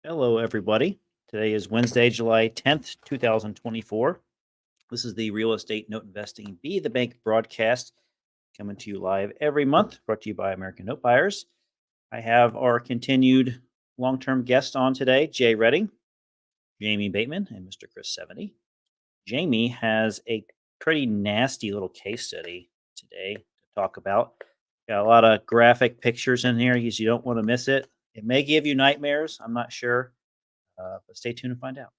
Hello, everybody. Today is Wednesday, July 10th, 2024. This is the Real Estate Note Investing Be the Bank broadcast coming to you live every month, brought to you by American Note Buyers. I have our continued long-term guest on today, Jay Redding, Jamie Bateman, and Mr. Chris Seveney. Jamie has a pretty nasty little case study today to talk about. Got a lot of graphic pictures in here. You don't want to miss it. It may give you nightmares. I'm not sure. But stay tuned and find out.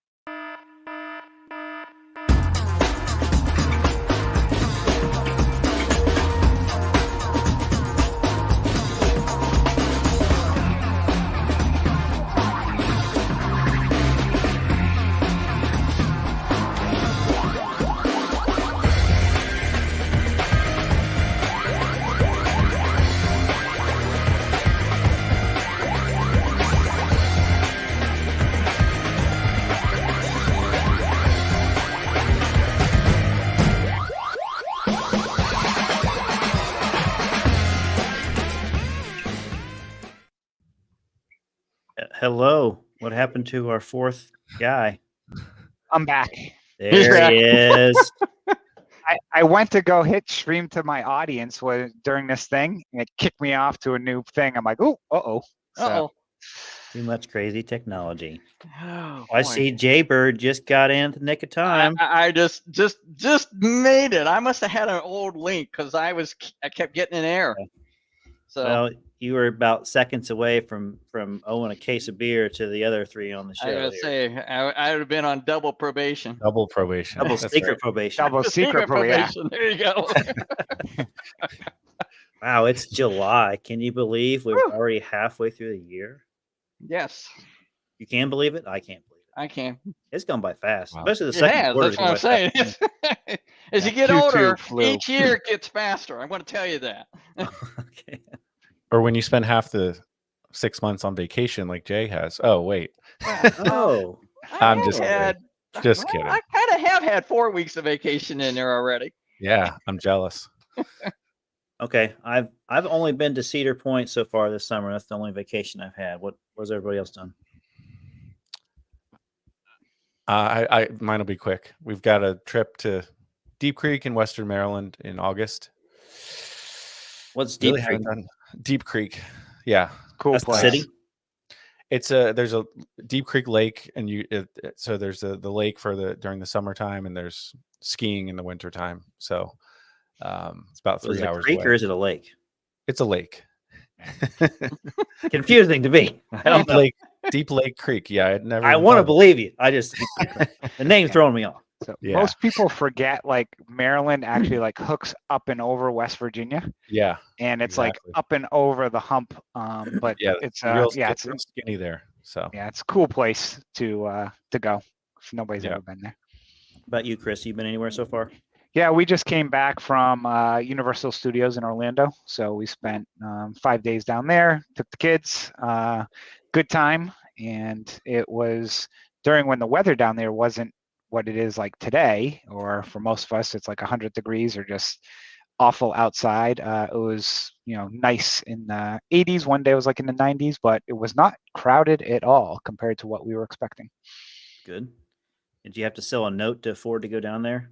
Hello. What happened to our fourth guy? I'm back. There he is. I went to go hit stream to my audience during this thing, and it kicked me off to a new thing. I'm like, oh, So, too much crazy technology. Oh, I see Jaybird just got in at the nick of time. I just made it. I must have had an old link because I kept getting an error. So well, you were about seconds away from owing a case of beer to the other three on the show. I would say I would have been on double probation. Double probation. Double secret probation. Double secret probation. There you go. Wow, it's July. Can you believe we're already halfway through the year? Yes. You can believe it? I can't believe it. I can. It's gone by fast, Wow. especially the second quarter. That's what I'm saying. As you get older, each year gets faster. I'm going to tell you that. Okay. Or when you spend half the 6 months on vacation like Jay has. Oh, wait. Oh. I'm just kidding. I kind of have had 4 weeks of vacation in there already. Yeah, I'm jealous. Okay, I've only been to Cedar Point so far this summer. That's the only vacation I've had. What's everybody else done? Mine will be quick. We've got a trip to Deep Creek in Western Maryland in August. What's Deep Creek? Deep Creek, yeah, cool That's place. the city. There's a Deep Creek Lake, and so there's the lake during the summertime, and there's skiing in the wintertime. So it's about 3 hours. Is it a creek away. or is it a lake? It's a lake. Confusing to me. I don't know. Deep Lake Creek. Yeah, I want to believe you. I just the name's throwing me off. So most people forget like Maryland actually like hooks up and over West Virginia. Yeah, and it's like up and over the hump. But it's it's real skinny there. So yeah, it's a cool place to go if nobody's ever been there. How about you, Chris? You been anywhere so far? Yeah, we just came back from Universal Studios in Orlando. So we spent 5 days down there, took the kids, good time. And it was during when the weather down there wasn't what it is like today, or for most of us, it's like 100 degrees or just awful outside. It was, nice in the 80s. One day it was like in the 90s, but it was not crowded at all compared to what we were expecting. Good. Did you have to sell a note to afford to go down there?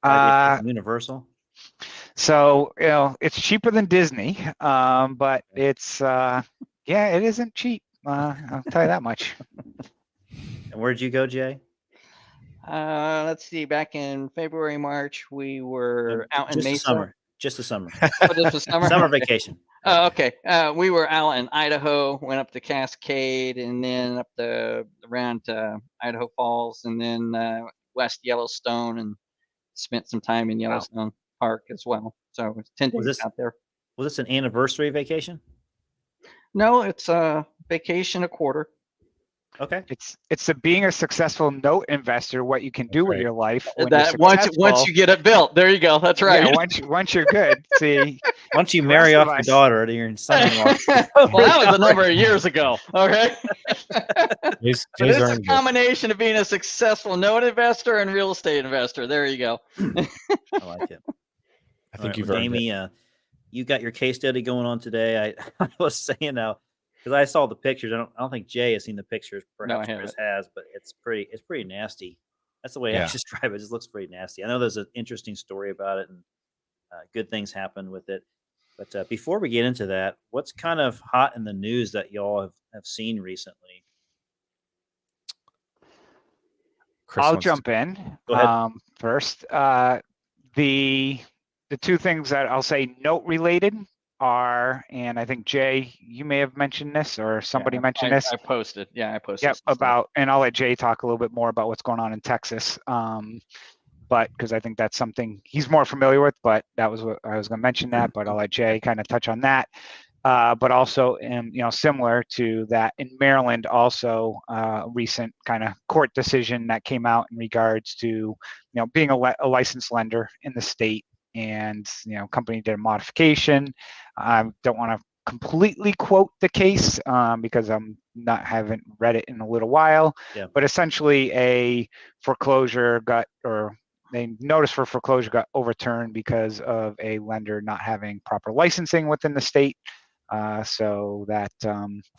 Universal. So it's cheaper than Disney, but it's it isn't cheap. I'll tell you that much. And where'd you go, Jay? Let's see. Back in February, March, we were out in Mesa. Just the summer. Just the summer. Summer vacation. Oh, okay. We were out in Idaho. Went up to Cascade, and then up around Idaho Falls, and then West Yellowstone, and spent some time in Yellowstone Park as well. So it was 10 days out there. Was this an anniversary vacation? No, it's a vacation a quarter. Okay. It's being a successful note investor, what you can do with your life. Once you get it built, there you go. That's right. Yeah, once you're good. See, once you marry off your daughter to your son-in-law. Well, that was a number of years ago. Okay. It's a combination of being a successful note investor and real estate investor. There you go. I like it. I think you've earned Amy, it. You got your case study going on today. I was saying because I saw the pictures. I don't think Jay has seen the pictures. No, I Perhaps Chris haven't. has, but it's pretty nasty. That's the way I Yeah. describe it. It just looks pretty nasty. I know there's an interesting story about it, and good things happen with it. But before we get into that, what's kind of hot in the news that y'all have seen recently? Chris I'll wants to- jump in Go ahead. first. The two things that I'll say note related are, and I think Jay, you may have mentioned this, or somebody mentioned this. I posted. Yeah, I posted. Yep, some stuff. about, and I'll let Jay talk a little bit more about what's going on in Texas. But because I think that's something he's more familiar with, but that was what I was going to mention that, but I'll let Jay kind of touch on that. But also, similar to that, in Maryland, also recent kind of court decision that came out in regards to, being a licensed lender in the state, and company did a modification. I don't want to completely quote the case because haven't read it in a little while. Yeah. But essentially, a foreclosure notice for foreclosure got overturned because of a lender not having proper licensing within the state. So that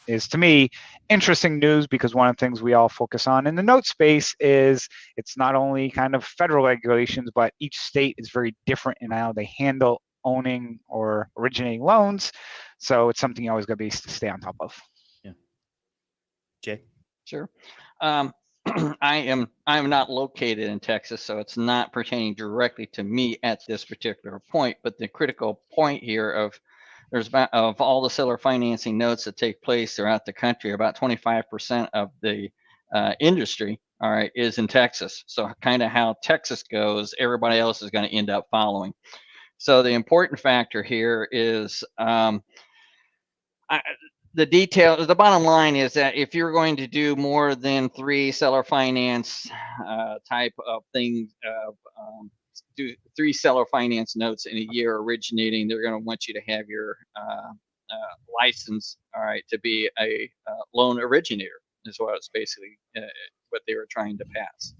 is, to me, interesting news, because one of the things we all focus on in the note space is it's not only kind of federal regulations, but each state is very different in how they handle owning or originating loans. So it's something you always got to be to stay on top of. Yeah. Jay? Sure. I'm not located in Texas, so it's not pertaining directly to me at this particular point. But the critical point here of all the seller financing notes that take place throughout the country, about 25% of the industry, all right, is in Texas. So kind of how Texas goes, everybody else is going to end up following. So the important factor here is the bottom line is that if you're going to do more than 3 seller finance type of things, do 3 seller finance notes in a year originating, they're going to want you to have your license, all right, to be a loan originator, is what it's basically what they were trying to pass.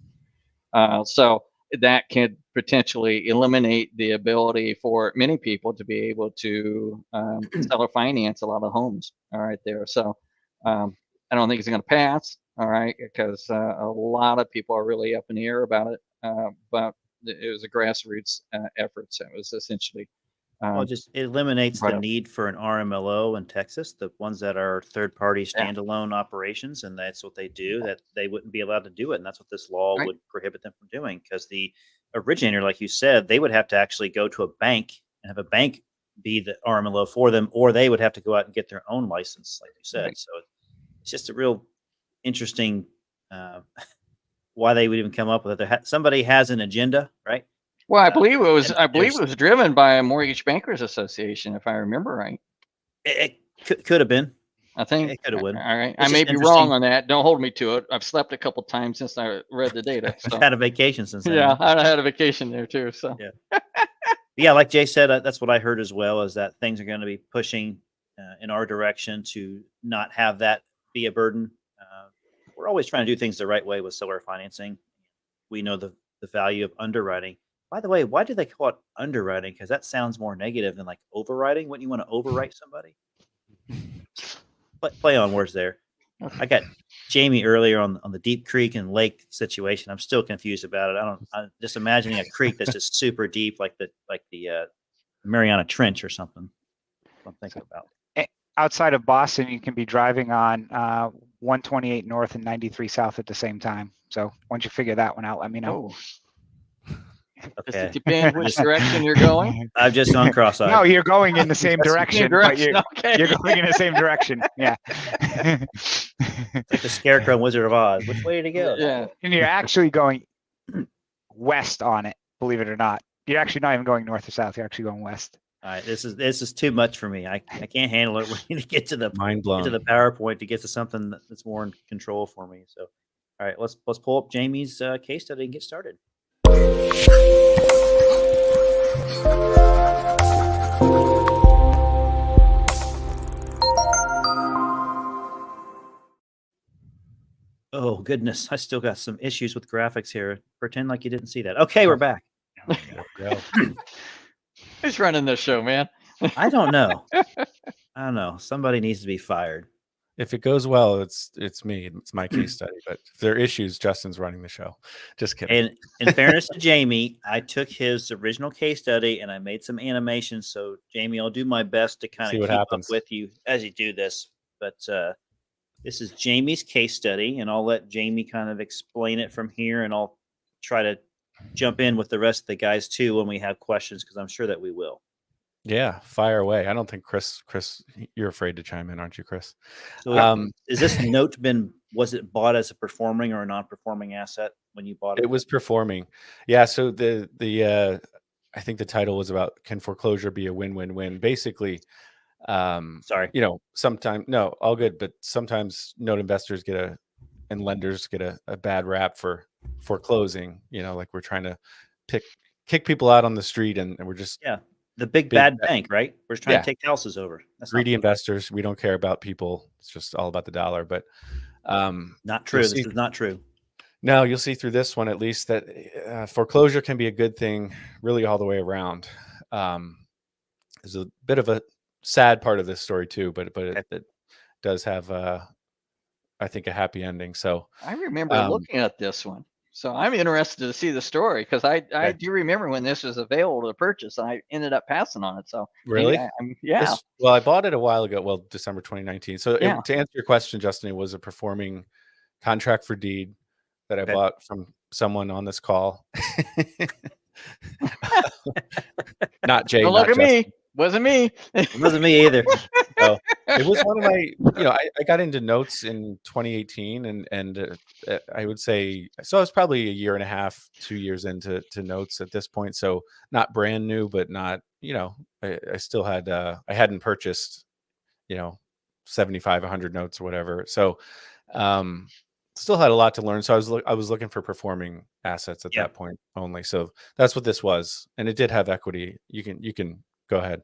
So that could potentially eliminate the ability for many people to be able to seller finance a lot of homes, all right, there. So I don't think it's going to pass, all right, because a lot of people are really up in the air about it. But it was a grassroots effort. So it was essentially. Well, it eliminates the right. need for an RMLO in Texas, the ones that are third-party standalone operations, and that's what they do, that they wouldn't be allowed to do it. And that's what this law would prohibit them from doing, because the originator, like you said, they would have to actually go to a bank and have a bank be the RMLO for them, or they would have to go out and get their own license, like you said. Right. So it's just a real interesting why they would even come up with it. Somebody has an agenda, right? Well, I believe it was driven by a Mortgage Bankers Association, if I remember right. It could have been. I think it could have been. All right, I may be wrong on that. Don't hold me to it. I've slept a couple times since I read the data. So. I've had a vacation since then. Yeah, I had a vacation there too. So yeah, like Jay said, that's what I heard as well. Is that things are going to be pushing in our direction to not have that be a burden. We're always trying to do things the right way with seller financing. We know the value of underwriting. By the way, why do they call it underwriting? Because that sounds more negative than like overwriting. Wouldn't you want to overwrite somebody? Play on words there. I got Jamie earlier on the Deep Creek and Lake situation. I'm still confused about it. I'm just imagining a creek that's just super deep, like the Mariana Trench or something. I'm thinking about. Outside of Boston, you can be driving on 128 north and 93 south at the same time. So once you figure that one out, let me know. Oh. Okay. Does it depend which direction you're going? I've just gone cross-eyed. No, you're going in the same direction. But you're going in the same direction. Yeah. It's like the Scarecrow and Wizard of Oz. Which way to go? Yeah. And you're actually going west on it, believe it or not. You're actually not even going north or south. You're actually going west. All right, this is too much for me. I can't handle it. We need to get to the mind blown. Get to the PowerPoint to get to something that's more in control for me. So, all right, let's pull up Jamie's case study and get started. Oh goodness, I still got some issues with graphics here. Pretend like you didn't see that. Okay, we're back. Who's running this show, man? I don't know. Somebody needs to be fired. If it goes well, it's me. It's my case study. But if there are issues, Justin's running the show. Just kidding. And in fairness to Jamie, I took his original case study and I made some animations. So Jamie, I'll do my best to kind See of what keep up happens. with you as you do this. But this is Jamie's case study, and I'll let Jamie kind of explain it from here, and I'll try to jump in with the rest of the guys too when we have questions, because I'm sure that we will. Yeah, fire away. I don't think Chris, you're afraid to chime in, aren't you, Chris? So is this note was it bought as a performing or a non-performing asset when you bought it? It was performing. Yeah. So the I think the title was about, can foreclosure be a win-win-win? Basically, Sorry. sometimes, no, all good. But sometimes note investors and lenders get a bad rap for foreclosing, like we're trying to kick people out on the street and we're just the big bad bank, right? We're just trying to take houses over. That's greedy investors. We don't care about people. It's just all about the dollar. But not true. This is not true. No, you'll see through this one at least that foreclosure can be a good thing, really all the way around. There's a bit of a sad part of this story too, but it does have I think a happy ending. So I remember looking at this one. So I'm interested to see the story, because I do remember when this was available to purchase. I ended up passing on it. So really, well, I bought it a while ago. Well, December 2019. So to answer your question, Justin, it was a performing contract for deed that I bought from someone on this call. Not Jay. Don't look at me. Wasn't me. It wasn't me either. So it was one of my, I got into notes in 2018 and I would say, so I was probably a year and a half, 2 years into notes at this point. So not brand new, but not, I still had, I hadn't purchased, 75, 100 notes or whatever. So still had a lot to learn. So I was looking for performing assets at that point only. So that's what this was. And it did have equity. You can go ahead.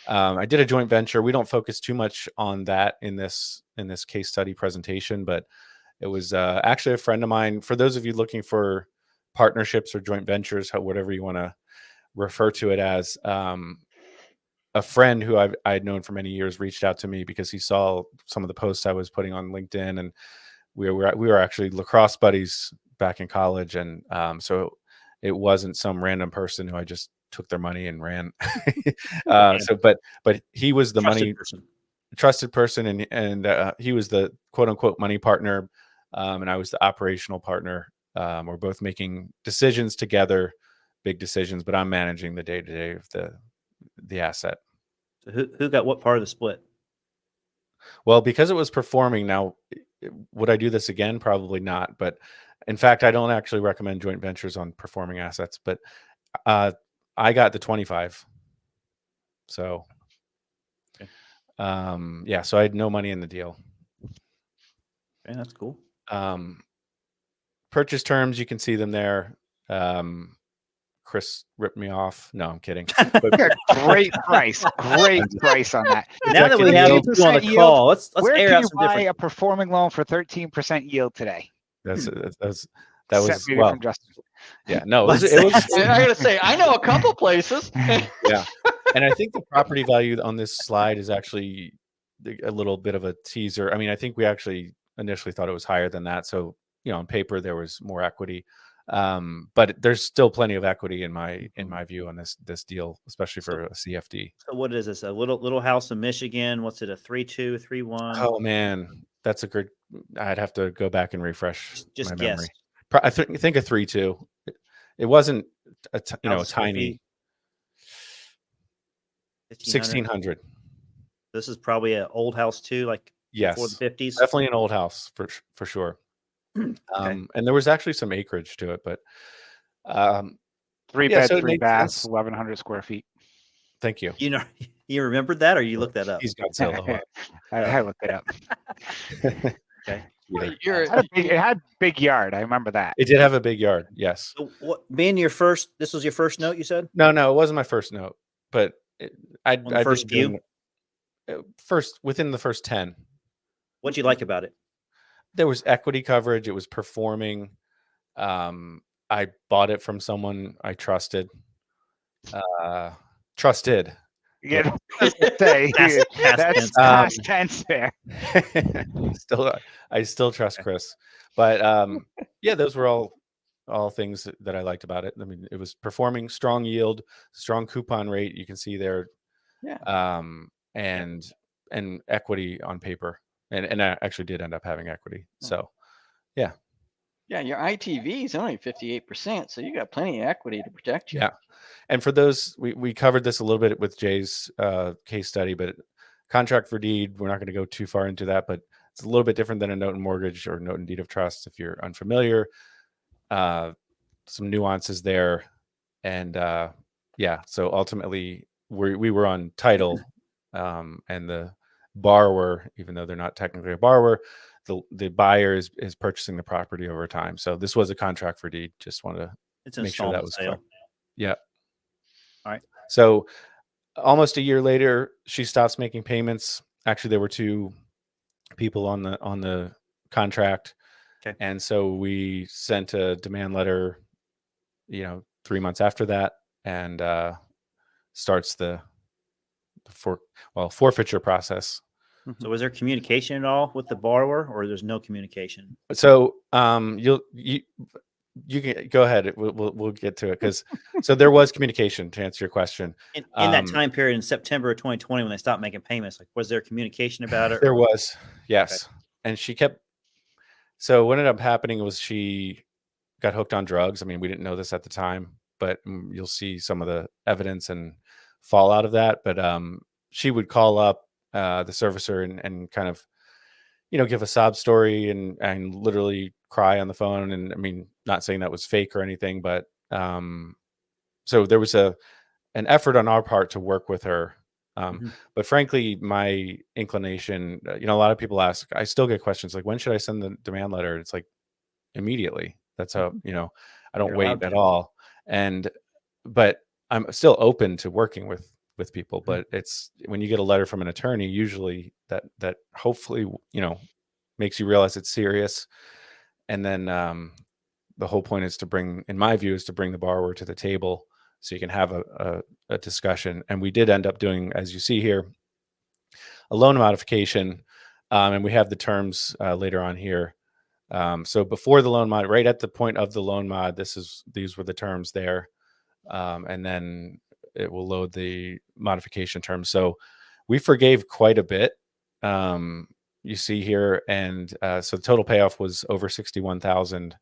I did a joint venture. We don't focus too much on that in this case study presentation, but it was actually a friend of mine. For those of you looking for partnerships or joint ventures, whatever you want to refer to it as, a friend who I'd known for many years reached out to me because he saw some of the posts I was putting on LinkedIn, and we were actually lacrosse buddies back in college, and so it wasn't some random person who I just took their money and ran. But he was the trusted person, and he was the quote unquote money partner, and I was the operational partner. We're both making decisions together, big decisions, but I'm managing the day to day of the asset. So who got what part of the split? Well, because it was performing. Now, would I do this again? Probably not. But in fact, I don't actually recommend joint ventures on performing assets. But I got the 25. So, so I had no money in the deal. Okay, that's cool. Purchase terms, you can see them there. Chris ripped me off. No, I'm kidding. Great price on that. Now that we have you on the call, let's where air can out you some buy different. a performing loan for 13% yield today? That was from Justin. Yeah, no, it was I gotta say, I know a couple places. Yeah, and I think the property value on this slide is actually a little bit of a teaser. I mean, I think we actually initially thought it was higher than that. So, on paper there was more equity, but there's still plenty of equity in my view on this deal, especially for a CFD. So what is this? A little house in Michigan? What's it? A 3.2, 3.1? Oh man, that's a good. I'd have to go back and refresh just my guess. memory. I think a 3.2. It wasn't a tiny 1,600. This is probably an old house too, like before the 50s. Definitely an old house for sure. Okay. And there was actually some acreage to it, but 3 beds, 3 baths, 1,100 square feet. Thank you. You remembered that, or you looked that up? He's got Zillow. I looked it up. Okay. It had big yard. I remember that. It did have a big yard. Yes. So this was your first note, you said? No, it wasn't my first note, but I first few. Within the first 10. What'd you like about it? There was equity coverage. It was performing. I bought it from someone I trusted. Yeah, I was gonna say, Past that's tense. past tense there. I still trust Chris, but yeah, those were all things that I liked about it. I mean, it was performing, strong yield, strong coupon rate. You can see there, Yeah. and equity on paper, and I actually did end up having equity. So yeah, Your ITV is only 58%, so you got plenty of equity to protect you. yeah. And for those, we covered this a little bit with Jay's case study, but contract for deed, we're not going to go too far into that, but it's a little bit different than a note and mortgage or note and deed of trust if you're unfamiliar. Some nuances there. And yeah, so ultimately we were on title, and the borrower, even though they're not technically a borrower, the buyer is purchasing the property over time. So this was a contract for deed. Just wanted It's to an make sure that installment was sale. clear. Yeah. All right. So almost a year later, she stops making payments. Actually, there were two people on the contract. Okay. And so we sent a demand letter, 3 months after that, and starts the forfeiture process. So was there communication at all with the borrower, or there's no communication? So you can go ahead. We'll get to it, because so there was communication, to answer your question. In that time period in September of 2020, when they stopped making payments, like, was there communication about it? There was, yes. Okay. And she kept. So what ended up happening was she got hooked on drugs. I mean, we didn't know this at the time, but you'll see some of the evidence and fallout of that. But she would call up the servicer and kind of, give a sob story and literally cry on the phone. And I mean, not saying that was fake or anything, but so there was an effort on our part to work with her. But frankly, my inclination, a lot of people ask, I still get questions like, when should I send the demand letter? It's like, immediately. That's how, I don't wait at all. But I'm still open to working with people, but it's when you get a letter from an attorney, usually that hopefully, makes you realize it's serious. And then the whole point is in my view, is to bring the borrower to the table so you can have a discussion. And we did end up doing, as you see here, a loan modification. And we have the terms later on here. So before the loan mod, right at the point of the loan mod, these were the terms there. And then it will load the modification terms. So we forgave quite a bit. You see here. And so the total payoff was over $61,000.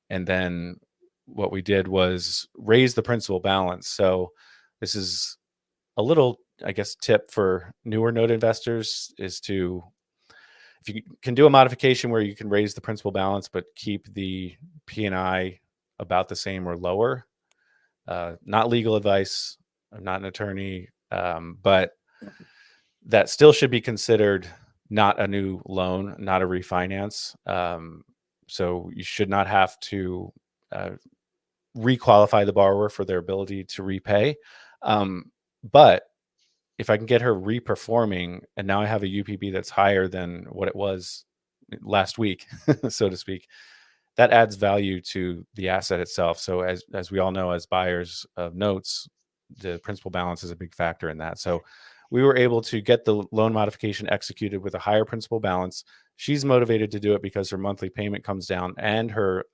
And then what we did was raise the principal balance. So this is a little, I guess, tip for newer note investors is to, if you can do a modification where you can raise the principal balance, but keep the P&I about the same or lower. Not legal advice. I'm not an attorney, but that still should be considered not a new loan, not a refinance. So you should not have to requalify the borrower for their ability to repay. But if I can get her reperforming, and now I have a UPB that's higher than what it was last week, so to speak, that adds value to the asset itself. So as we all know, as buyers of notes, the principal balance is a big factor in that. So we were able to get the loan modification executed with a higher principal balance. She's motivated to do it because her monthly payment comes down and her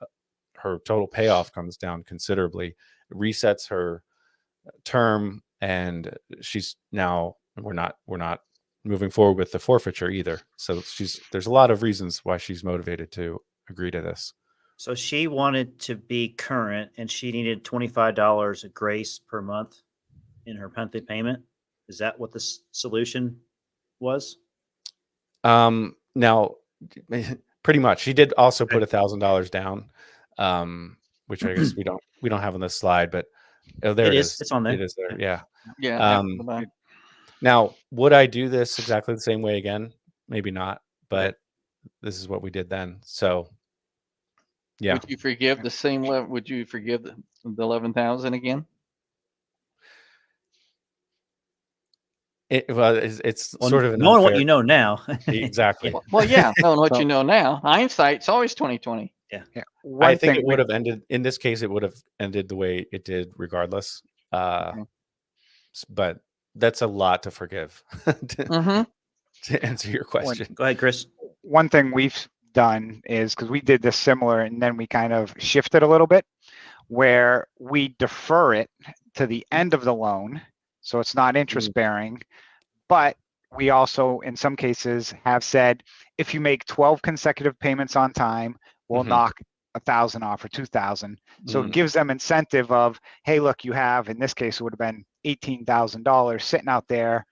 total payoff comes down considerably, resets her term, and she's now we're not moving forward with the forfeiture either. So there's a lot of reasons why she's motivated to agree to this. So she wanted to be current, and she needed $25 of grace per month in her monthly payment. Is that what the solution was? Now, pretty much. She did also put $1,000 down, which I guess we don't have on this slide, but there it is. It's on there. It is there. Yeah. Yeah. Now, would I do this exactly the same way again? Maybe not, but this is what we did then. So, yeah. Would you forgive the same level? Would you forgive the 11,000 again? It's sort of knowing what you know now. Exactly. Well, yeah, knowing what you know now. Hindsight's always 20/20. Yeah. I think it would have ended in this case. It would have ended the way it did, regardless. But that's a lot to forgive Mm-hmm. to answer your question. Go ahead, Chris. One thing we've done is, because we did this similar and then we kind of shifted a little bit, where we defer it to the end of the loan, so it's not interest bearing, but we also in some cases have said, if you make 12 consecutive payments on time, we'll knock 1,000 off or 2,000. So it gives them incentive of, hey, look, you have, in this case, it would have been $18,000 sitting out there.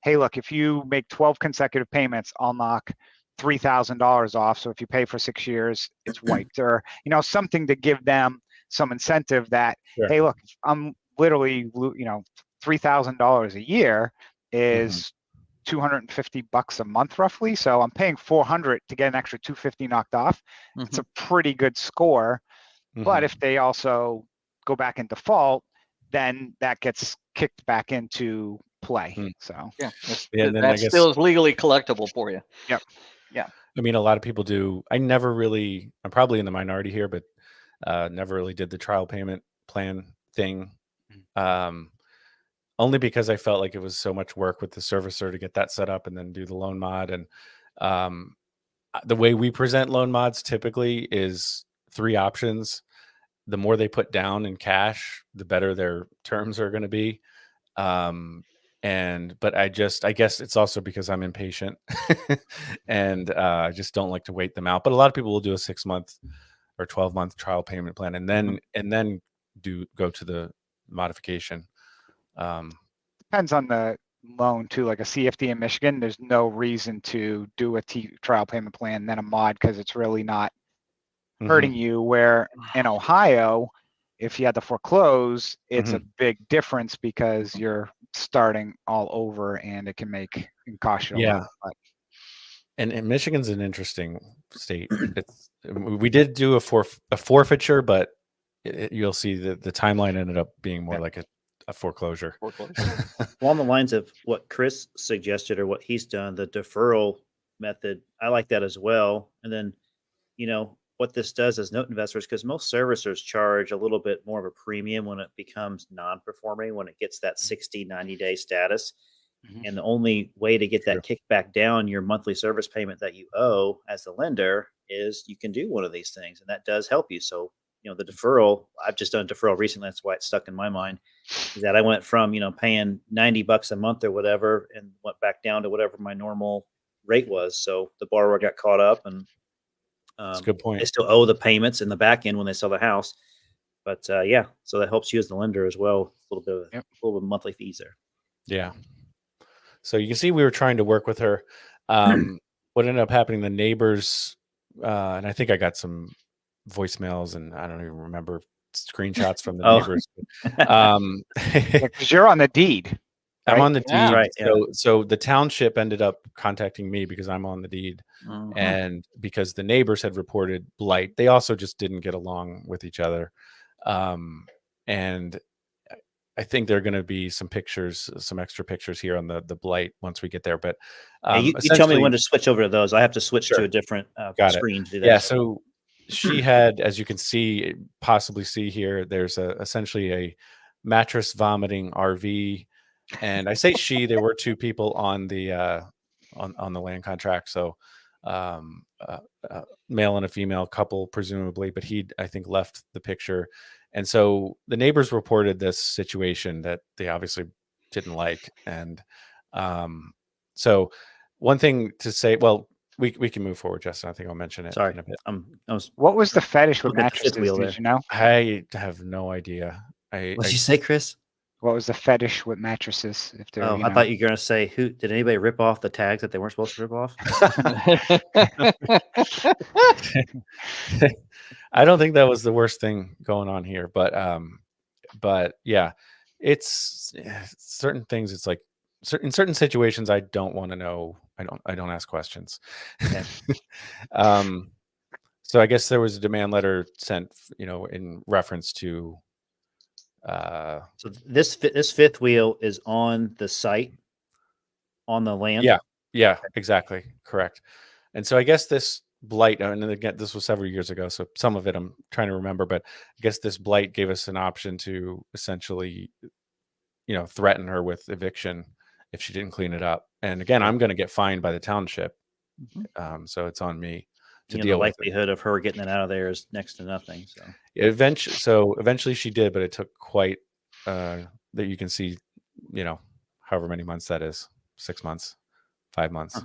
Hey, look, if you make 12 consecutive payments, I'll knock $3,000 off. So if you pay for 6 years, it's wiped, or, you know, something to give them some incentive that, hey, look, I'm literally, you know, $3,000 a year is $250 a month roughly. So I'm paying $400 to get an extra $250 knocked off. It's a pretty good score. But if they also go back in default, then that gets kicked back into play. So Yeah, and then that still is legally collectible for you. Yep. Yeah. I mean, a lot of people do. I'm probably in the minority here, but never really did the trial payment plan thing. Only because I felt like it was so much work with the servicer to get that set up and then do the loan mod. And the way we present loan mods typically is 3 options. The more they put down in cash, the better their terms are going to be. But I guess it's also because I'm impatient and I just don't like to wait them out. But a lot of people will do a 6-month or 12-month trial payment plan and then go to the modification. Depends on the loan too. Like a CFD in Michigan, there's no reason to do a trial payment plan then a mod, because it's really not hurting you. Where in Ohio, if you had to foreclose, it's a big difference because you're starting all over and it can cost you a lot. But. And Michigan's an interesting state. We did do a forfeiture, but you'll see that the timeline ended up being more like a foreclosure. Along the lines of what Chris suggested or what he's done, the deferral method, I like that as well. And then, you know, what this does as note investors, because most servicers charge a little bit more of a premium when it becomes non-performing, when it gets that 60, 90-day status. And the only way to get that kicked back down your monthly service payment that you owe as the lender is you can do one of these things. And that does help you. So, you know, the deferral, I've just done deferral recently. That's why it's stuck in my mind, is that I went from, you know, paying $90 a month or whatever and went back down to whatever my normal rate was. So the borrower got caught up, and that's a good point. They still owe the payments in the back end when they sell the house. But so that helps you as the lender as well. A little bit of monthly fees there. Yeah. So you can see we were trying to work with her. What ended up happening, the neighbors, and I think I got some voicemails and I don't even remember screenshots from the neighbors. Because you're on the deed. Right? I'm on the deed. Right, so the township ended up contacting me because I'm on the deed. And because the neighbors had reported blight, they also just didn't get along with each other. And I think there are going to be some extra pictures here on the blight once we get there. But you tell me when to switch over to those. I have to switch to a different screen to do that. Yeah. So she had, as you can possibly see here, there's essentially a mattress vomiting RV. And I say there were 2 people on the land contract. So male and a female couple, presumably, but he, I think, left the picture. And so the neighbors reported this situation that they obviously didn't like. And so one thing to say, well, we can move forward, Justin. I think I'll mention it in a bit. What was the fetish with mattresses? Did you know? I have no idea. What did you say, Chris? What was the fetish with mattresses? If they're, I thought you were going to say, did anybody rip off the tags that they weren't supposed to rip off? I don't think that was the worst thing going on here, but yeah, it's certain things. It's like in certain situations, I don't want to know. I don't ask questions. Okay. So I guess there was a demand letter sent, in reference to. So this 5th wheel is on the site, on the land. Yeah, exactly, correct. And so I guess this blight, and again, this was several years ago, so some of it I'm trying to remember, but I guess this blight gave us an option to essentially threaten her with eviction if she didn't clean it up. And again, I'm going to get fined by the township. So it's on me to The deal with it. likelihood of her getting it out of there is next to nothing. So Eventually she did, but it took quite that you can see, however many months that is, 6 months, 5 months.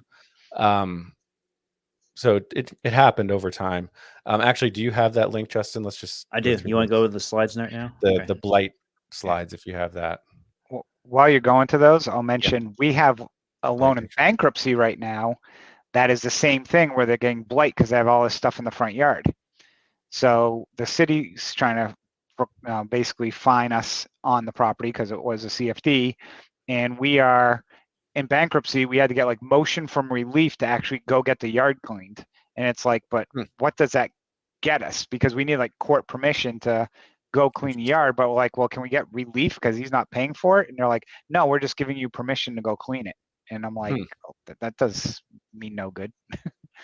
So it happened over time. Actually, do you have that link, Justin? Let's just. I do. You want to go to the slides right now? The blight slides, if you have that. Well, while you're going to those, I'll mention we have a loan in picture. bankruptcy right now. That is the same thing where they're getting blight because they have all this stuff in the front yard. So the city's trying to basically fine us on the property because it was a CFD, and we are in bankruptcy. We had to get like motion from relief to actually go get the yard cleaned, and it's like, but what does that get us? Because we need like court permission to go clean the yard, but we're like, well, can we get relief because he's not paying for it? And they're like, no, we're just giving you permission to go clean it. And I'm like, oh, that does mean no good.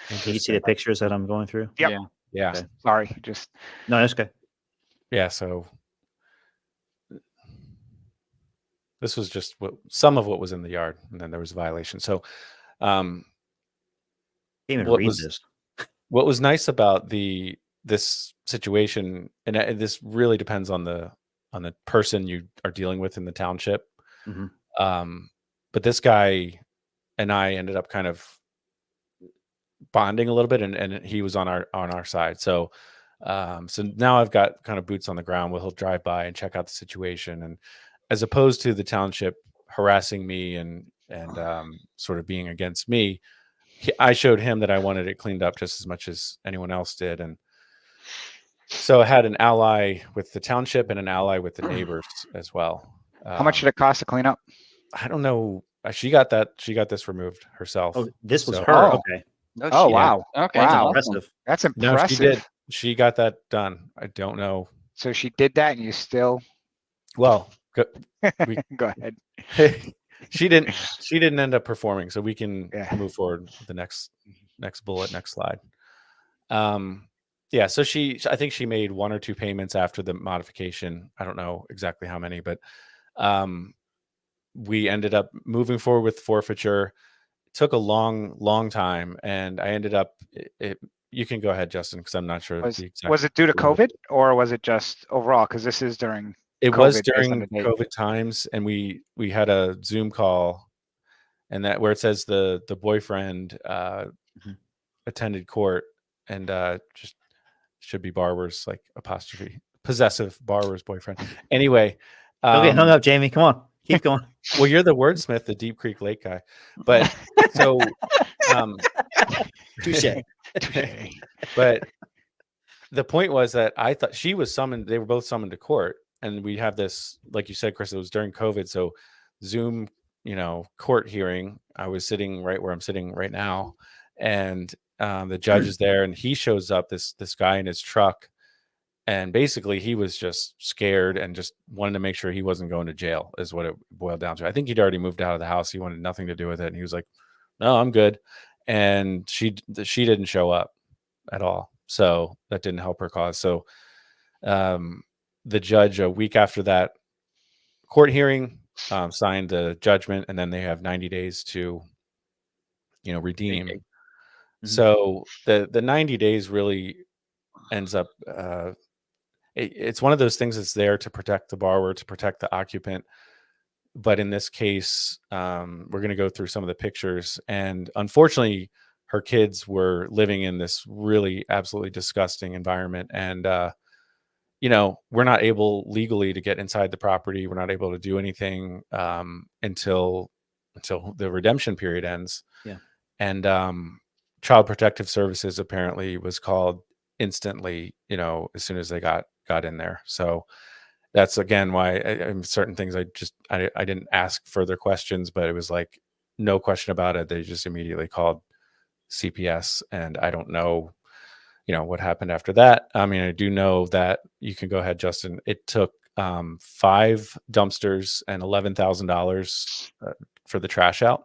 Can you see the pictures that I'm going through? Yep. Yeah. Okay. Sorry, just no, that's okay. Yeah. So this was just some of what was in the yard, and then there was a violation. So, Can't even read this. What was nice about this situation, and this really depends on the person you are dealing with in the township. But this guy and I ended up kind of bonding a little bit, and he was on our side. So now I've got kind of boots on the ground where he'll drive by and check out the situation, and as opposed to the township harassing me and sort of being against me, I showed him that I wanted it cleaned up just as much as anyone else did. And so I had an ally with the township and an ally with the neighbors as well. How much did it cost to clean up? I don't know. She got this removed herself. Oh, this was So- her. Oh. Okay. Oh, wow. Okay. Wow. Impressive. That's No, impressive. she did. She got that done. I don't know. So she did that, and you still Well, go ahead. she didn't end up performing, so we can Yeah. move forward with the next bullet, next slide. Yeah, so I think she made 1 or 2 payments after the modification. I don't know exactly how many, but we ended up moving forward with forfeiture. It took a long time, and I ended up you can go ahead, Justin, because I'm not sure the exact. Was it due to COVID, or was it just overall? Because this is during It COVID was based on during the date. COVID times, and we had a Zoom call, and that where it says the boyfriend attended court, and just should be Barber's like apostrophe possessive Barber's boyfriend. Anyway, Don't get hung up, Jamie. Come on, keep going. well, you're the wordsmith, the Deep Creek Lake guy, but so Touche. But the point was that I thought she was summoned. They were both summoned to court, and we have this, like you said, Chris. It was during COVID, so Zoom, court hearing. I was sitting right where I'm sitting right now, and the judge is there, and he shows up. This guy in his truck, and basically he was just scared and just wanted to make sure he wasn't going to jail. Is what it boiled down to. I think he'd already moved out of the house. He wanted nothing to do with it, and he was like, "No, I'm good." And she didn't show up at all, so that didn't help her cause. So the judge, a week after that court hearing, signed the judgment, and then they have 90 days to redeem. So the 90 days really ends up it's one of those things that's there to protect the borrower, to protect the occupant. But in this case, we're going to go through some of the pictures, and unfortunately her kids were living in this really absolutely disgusting environment. And, we're not able legally to get inside the property. We're not able to do anything until the redemption period ends. Yeah. And Child Protective Services apparently was called instantly, as soon as they got in there. So that's again why certain things I didn't ask further questions, but it was like no question about it. They just immediately called CPS, and I don't know, what happened after that. I mean, I do know that you can go ahead, Justin. It took 5 dumpsters and $11,000 for the trash out,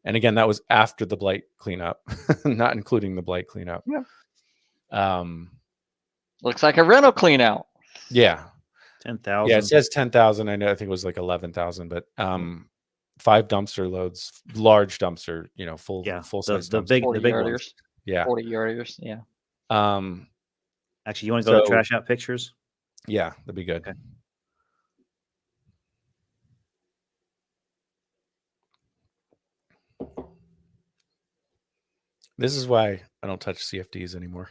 and again, that was after the blight cleanup, not including the blight cleanup. Yeah. Looks like a rental clean out. Yeah. 10,000. Yeah, it says 10,000. I know. I think it was like 11,000, but 5 dumpster loads, large dumpster. Full size the dumpster. big 40 the big ones. yarders. Yeah. 40 yarders. Yeah. Actually, you want to go to So- trash out pictures? Yeah, that'd be good. Okay. This is why I don't touch CFDs anymore.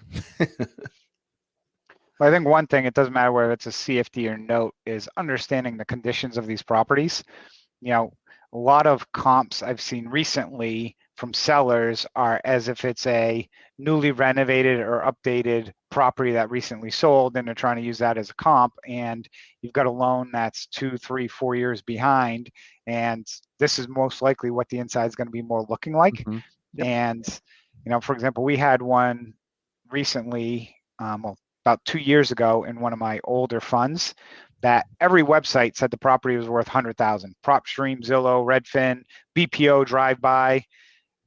Well, I think one thing, it doesn't matter whether it's a CFD or note, is understanding the conditions of these properties. A lot of comps I've seen recently from sellers are as if it's a newly renovated or updated property that recently sold, and they're trying to use that as a comp, and you've got a loan that's 2, 3, 4 years behind, and this is most likely what the inside is going to be more looking like. Mhm. Yep. And for example, we had one recently, about 2 years ago in one of my older funds, that every website said the property was worth 100,000. PropStream, Zillow, Redfin, BPO, Drive-By.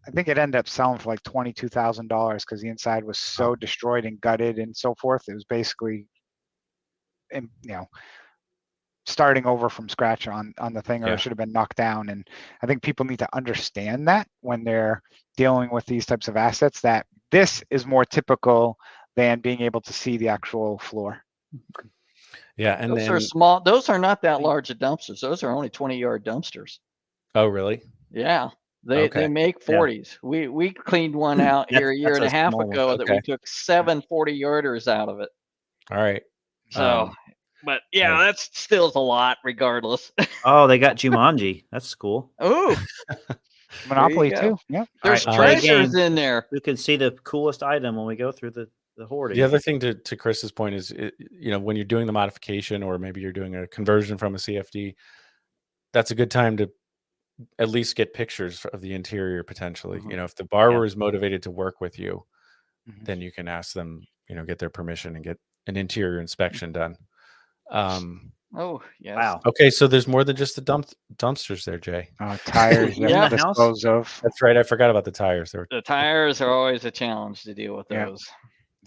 I think it ended up selling for like $22,000 because the inside was so destroyed and gutted and so forth. It was basically, starting over from scratch on the thing, or Yeah. it should have been knocked down. And I think people need to understand that when they're dealing with these types of assets, that this is more typical than being able to see the actual floor. Yeah, and Those then are small. Those are not that large of dumpsters. Those are only 20-yard dumpsters. oh really? Yeah. They Okay. make 40s. We cleaned one out here a year and a That's a half small one. ago that we Okay. took 7 40-yarders out of it. All right. So, but yeah, yeah. that's still a lot regardless. Oh, they got Jumanji. That's cool. Ooh, Monopoly go. too. Yeah. there's All right, treasures game. in there. We can see the coolest item when we go through the hoarding. The other thing to Chris's point is, when you're doing the modification, or maybe you're doing a conversion from a CFD, that's a good time to at least get pictures of the interior potentially. Mhm. If the borrower is motivated to work with you, Mhm. then you can ask them, get their permission and get an interior inspection done. Oh, yes. Wow. Okay, so there's more than just the dumpsters there, Jay. Tires you have to Yeah. dispose of. That's right. I forgot about the tires. There. The tires are always a challenge to deal with Yeah. those.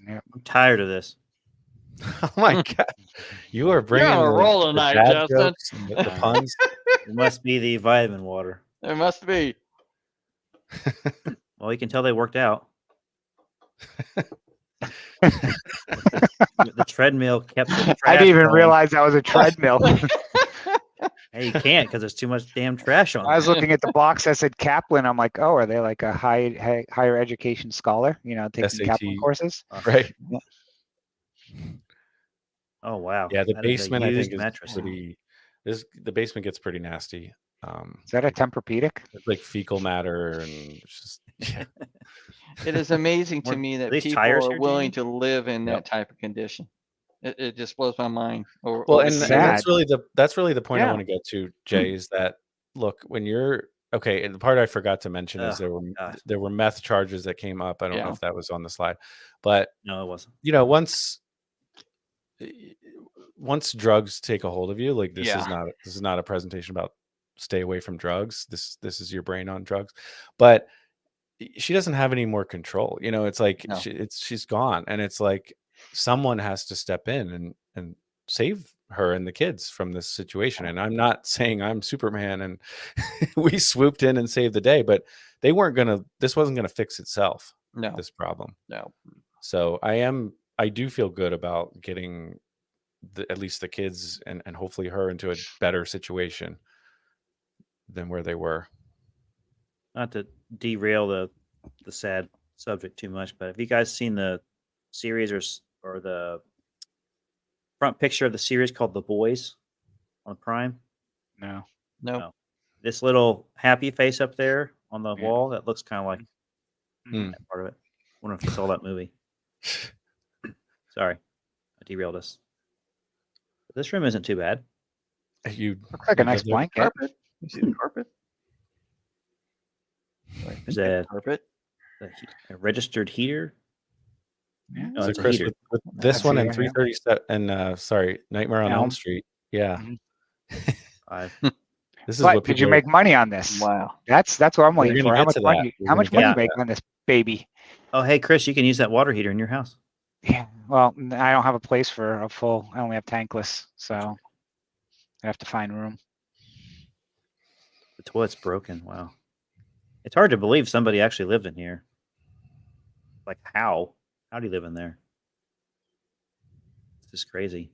Yeah. I'm tired of this. Oh my god, you are bringing on a the- roll the tonight, dad Justin. jokes and the puns. It must be the vitamin water. There must be. Well, you can tell they worked out. The treadmill kept the I trash didn't even going. realize that was a treadmill. Hey, you can't because there's too much damn trash on I was there. looking at the box that said Kaplan. I'm like, oh, are they like a higher education scholar? Taking SAT. Kaplan courses. Right. Oh wow. Yeah, the That is a basement I used think is mattress. pretty. The basement gets pretty nasty. Is that a Tempur-Pedic? It's like fecal matter, and it's just yeah. It is amazing to Were- me are that these people tires are here, willing Jamie? to live in Yep. that type of condition. It just blows my mind. Well, Or and see sad. that's really the point I Yeah. want to get to, Jay, is that look, when you're okay, and the part I forgot to mention is Oh, God. there were meth charges that came up. I don't know Yeah. if that was on the slide, but No, it wasn't. once drugs take a hold of you, like this Yeah. is not a presentation about stay away from drugs. This is your brain on drugs, but she doesn't have any more control. It's like No. she's gone, and it's like someone has to step in and save her and the kids from this situation. And I'm not saying I'm Superman and we swooped in and saved the day, but this wasn't gonna fix itself, No, this problem. no. So I do feel good about getting at least the kids and hopefully her into a better situation than where they were. Not to derail the sad subject too much, but have you guys seen the series or the front picture of the series called The Boys on Prime? No. No. No. This little happy face up there on the Yeah. wall, that looks kind of like Mm. that part of it. I wonder if you saw that movie. Sorry, I derailed us. But this room isn't too bad. You Looks like a you nice live there? blanket. Carpet. You see the carpet? There's a Carpet. registered heater. Yeah. No, So it's a Chris, heater. with this see one and that, yeah. 337 and sorry, Nightmare on Elm Elm. Street. Yeah. Five. This is But what did you people make money on this? Wow. That's what I'm We're waiting gonna for. get How much to that. money? We're How gonna much get money to you make that. on this baby? Oh, hey, Chris, you can use that water heater in your house. Yeah. Well, I don't have a place for a full. I only have tankless, so I have to find room. The toilet's broken. Wow. It's hard to believe somebody actually lived in here. Like how? How do you live in there? It's just crazy.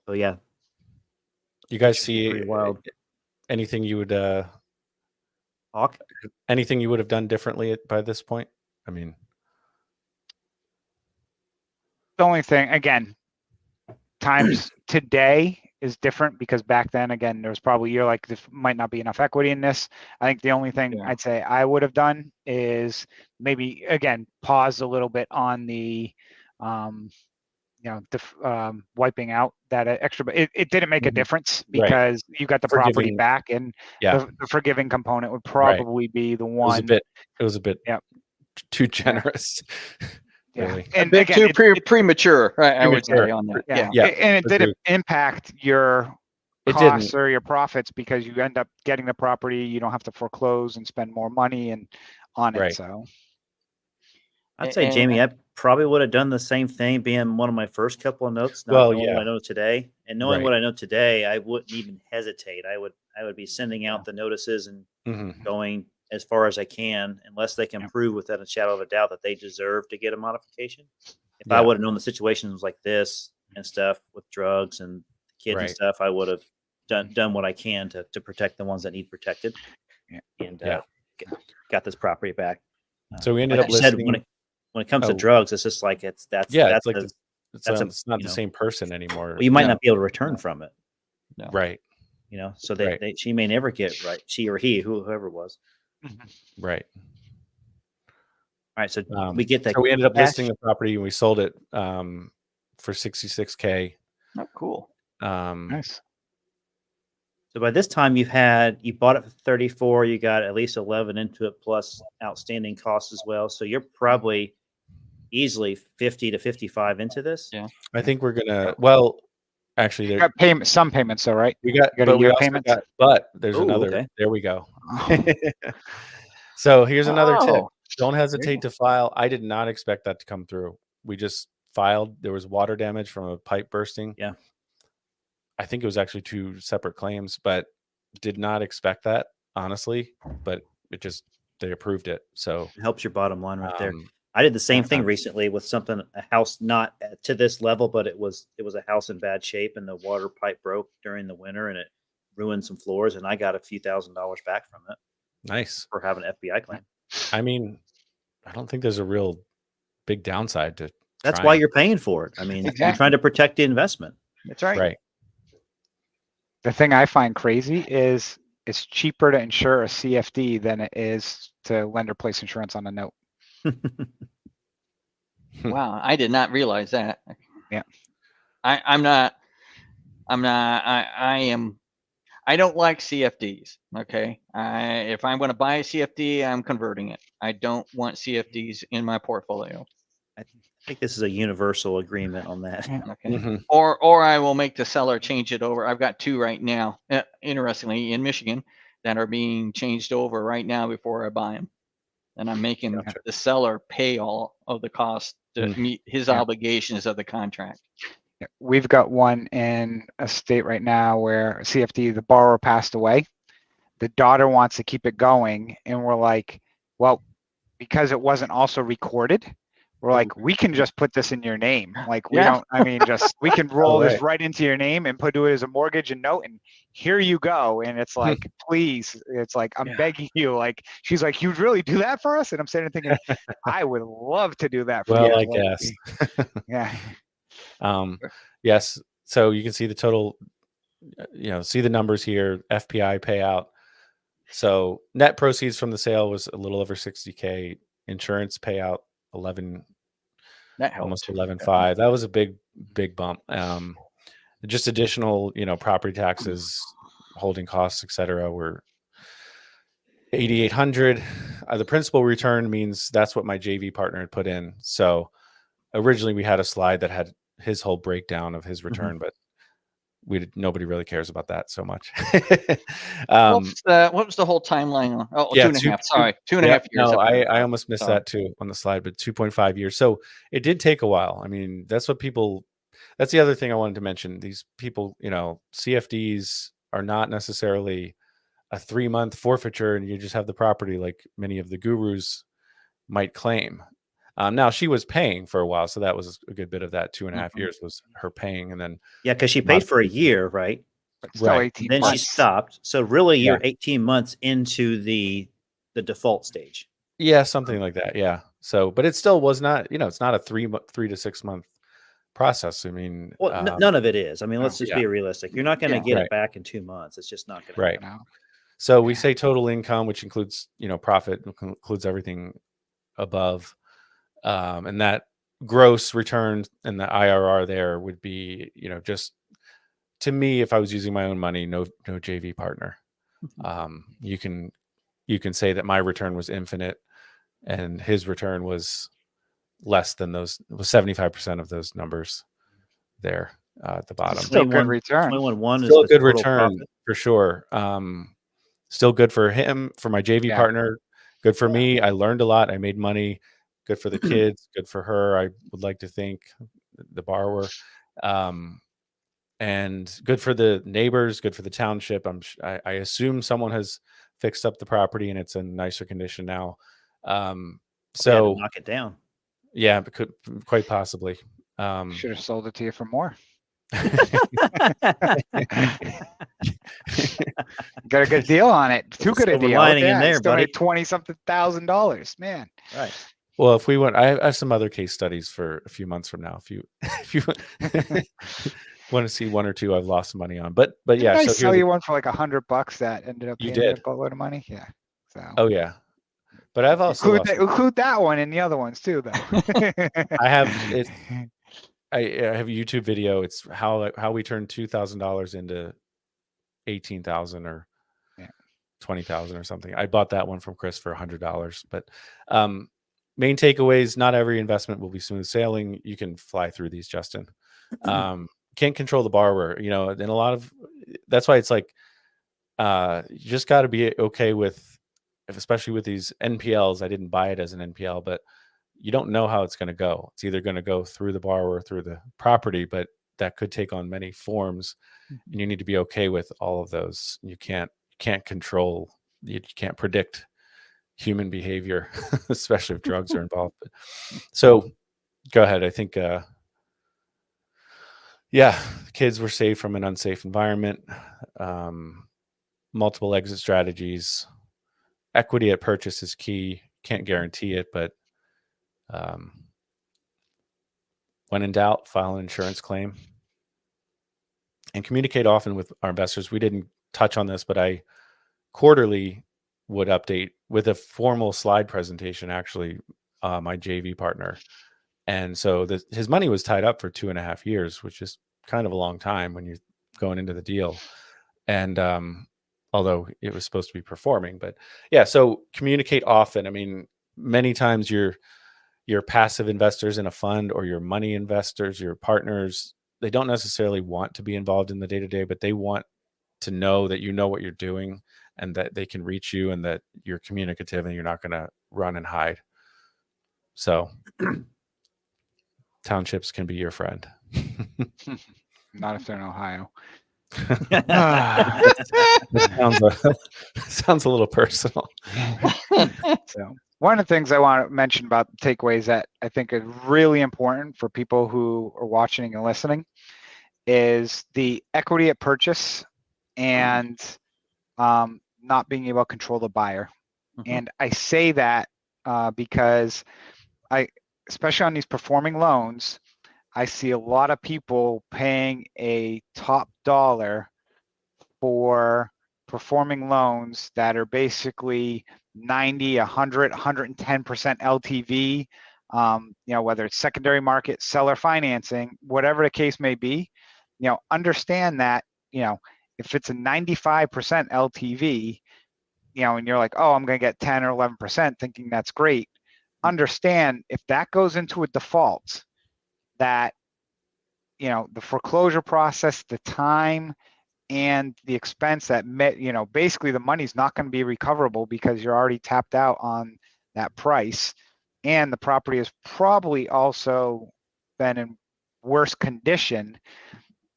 Oh yeah. You guys It's see pretty wild. anything you would Hawk? anything you would have done differently by this point? I mean, The only thing, again, times today is different because back then, again, there was probably you're like there might not be enough equity in this. I think the only thing Yeah. I'd say I would have done is maybe again pause a little bit on the wiping out that extra, but it didn't make a Mhm. difference Right. because you got the property Forgiving. back, and Yeah. the forgiving component would Right. probably be the It was a one. bit. It was a bit. Yep. Too generous. Yeah. Really. And a bit again, too premature, right? I would Premature. say on that. yeah. Yeah. And it didn't impact your It costs didn't. or your profits because you end up getting the property. You don't have to foreclose and spend more money and on it. Right. So I'd say, And- Jamie, I probably would have done the same thing, being one of my first couple of notes, not Well, knowing yeah. what I know today. And knowing Right. what I know today, I wouldn't even hesitate. I would be sending out the notices and Mhm. going as far as I can, unless they can Yep. prove without a shadow of a doubt that they deserve to get a modification. If I Yeah. would have known the situations like this and stuff with drugs and kids and Right. stuff, I would have done what I can to protect the ones that need protected. Yeah. And Yeah. got this property back. So we ended Like up you said, listing. when it comes to Oh. drugs, it's just like that's Yeah, it's like the- it's that's a, it's not you the know, same person anymore. well, you might No. not be able to return No. from it, No. Right. so Right. she may never get right, she or he, whoever it was. Right. All right, so we get that. So we ended up cash. listing the property and we sold it for $66K. Oh, cool. nice. So by this time, you bought it for 34. You got at least 11 into it, plus outstanding costs as well. So you're probably easily 50 to 55 into this. Yeah. I think we're gonna. Well, actually, You there got some payments, though, right? we got. you got a But we year also payments? got. But there's Ooh, another. okay. There we go. So here's another tip. Oh, Don't there you hesitate go. to file. I did not expect that to come through. We just filed. There was water damage from a pipe bursting. Yeah. I think it was actually 2 separate claims, but did not expect that, honestly. But they approved it. So It helps your bottom line right there. um, I did the same thing um, recently with a house not to this level, but it was a house in bad shape, and the water pipe broke during the winter, and it ruined some floors, and I got a few $1,000s back from it nice. for having an FBI claim. I mean, I don't think there's a real big downside to. That's trying. why you're paying for it. I mean, you're Exactly. trying to protect the investment. That's right. Right. The thing I find crazy is it's cheaper to insure a CFD than it is to lender-placed insurance on a note. Wow, I did not realize that. Yeah. I don't like CFDs. Okay. If I'm going to buy a CFD, I'm converting it. I don't want CFDs in my portfolio. I think this is a universal agreement on that. Okay. Mhm. Or I will make the seller change it over. I've got 2 right now, interestingly, in Michigan that are being changed over right now before I buy them. And I'm making Gotcha. the seller pay all of the cost to meet his Yeah. obligations of the contract. Yeah, we've got one in a state right now where CFD, the borrower passed away. The daughter wants to keep it going. And we're like, well, because it wasn't also recorded, we're like, we can just put this in your name. Like, we Yeah. don't, I mean, we can roll this right. right into your name and put it as a mortgage and note, and here you go. And it's like, please, it's like, I'm Yeah. begging you. Like, she's like, you'd really do that for us? And I'm sitting there thinking, I would love to do that for Well, you. I Like, guess. yeah. Yes. So you can see the total. See the numbers here. FPI payout. So net proceeds from the sale was a little over $60K. Insurance payout 11, That helps. almost 11.5. That was a big bump. Just additional, property taxes, holding costs, etc. were 8,800. The principal return means that's what my JV partner had put in. So originally we had a slide that had his whole breakdown of his return, but nobody really cares about that so much. What was the whole timeline on? Oh, Yeah, 2.5. Sorry, 2.5 years. No, up there. I almost missed Sorry. that too on the slide, but 2.5 years. So it did take a while. I mean, that's the other thing I wanted to mention. These people, CFDs are not necessarily a 3-month forfeiture and you just have the property like many of the gurus might claim. Now she was paying for a while, so that was a good bit of that 2.5 years was her paying, and then because she paid for a year, right? But still Right. 18 Then she months. stopped. So really, Yeah. you're 18 months into the default stage. yeah, something like that. Yeah. So, but it still was not, it's not a 3 to 6 month process. I mean, Well, none of it is. I mean, let's just yeah. be realistic. You're not going to Yeah. get Right. it back in 2 months. It's just not going to Right. happen. So we say total income, which includes, profit, includes everything above, and that gross return and the IRR there would be, just to me, if I was using my own money, no JV partner. You can say that my return was infinite and his return was less than was 75% of those numbers there at the bottom. Still good return. 21.1 is Still the a good total return profit. for sure. Still good for him, for my JV Yeah. partner. Good for me. I learned a lot. I made money. Good for the kids. Good for her. I would like to think the borrower, and good for the neighbors. Good for the township. I assume someone has fixed up the property and it's in nicer condition now. We had So to knock it down. yeah, quite possibly. Should have sold it to you for more. Got a good deal on it. Too good a silver deal. lining in there, still buddy. made $20-something thousand, man. Right. Well, if we want, I have some other case studies for a few months from now. If you want to see one or two I've lost money on, but yeah. Didn't I So sell here you one for like $100 that ended up You being a did. boatload of money? Yeah. So oh yeah, but I've also lost. include that one in the other ones too, though. I have it. I have a YouTube video. It's how we turned $2,000 into 18,000 or Yeah. 20,000 or something. I bought that one from Chris for $100. But main takeaways: not every investment will be smooth sailing. You can fly through these, Justin. Can't control the borrower, and a lot of that's why it's like you just got to be okay with, especially with these NPLs. I didn't buy it as an NPL, but you don't know how it's going to go. It's either going to go through the borrower, through the property, but that could take on many forms, and you need to be okay with all of those. You can't control, you can't predict human behavior, especially if drugs are involved. So go ahead. I think, the kids were saved from an unsafe environment, multiple exit strategies, equity at purchase is key. Can't guarantee it, but when in doubt, file an insurance claim and communicate often with our investors. We didn't touch on this, but I quarterly would update with a formal slide presentation, actually, my JV partner. And so his money was tied up for 2.5 years, which is kind of a long time when you're going into the deal. And although it was supposed to be performing, but yeah, so communicate often. I mean, many times your passive investors in a fund or your money investors, your partners, they don't necessarily want to be involved in the day-to-day, but they want to know that you know what you're doing and that they can reach you and that you're communicative and you're not going to run and hide. So townships can be your friend. Not if they're in Ohio. Sounds a little personal. So one of the things I want to mention about takeaways that I think is really important for people who are watching and listening is the equity at purchase and not being able to control the buyer. And I say that because especially on these performing loans, I see a lot of people paying a top dollar for performing loans that are basically 90, 100, 110% LTV, whether it's secondary market, seller financing, whatever the case may be, understand that, if it's a 95% LTV, and you're like, oh, I'm going to get 10 or 11% thinking that's great. Understand if that goes into a default, that the foreclosure process, the time, and the expense that basically the money's not going to be recoverable because you're already tapped out on that price, and the property has probably also been in worse condition.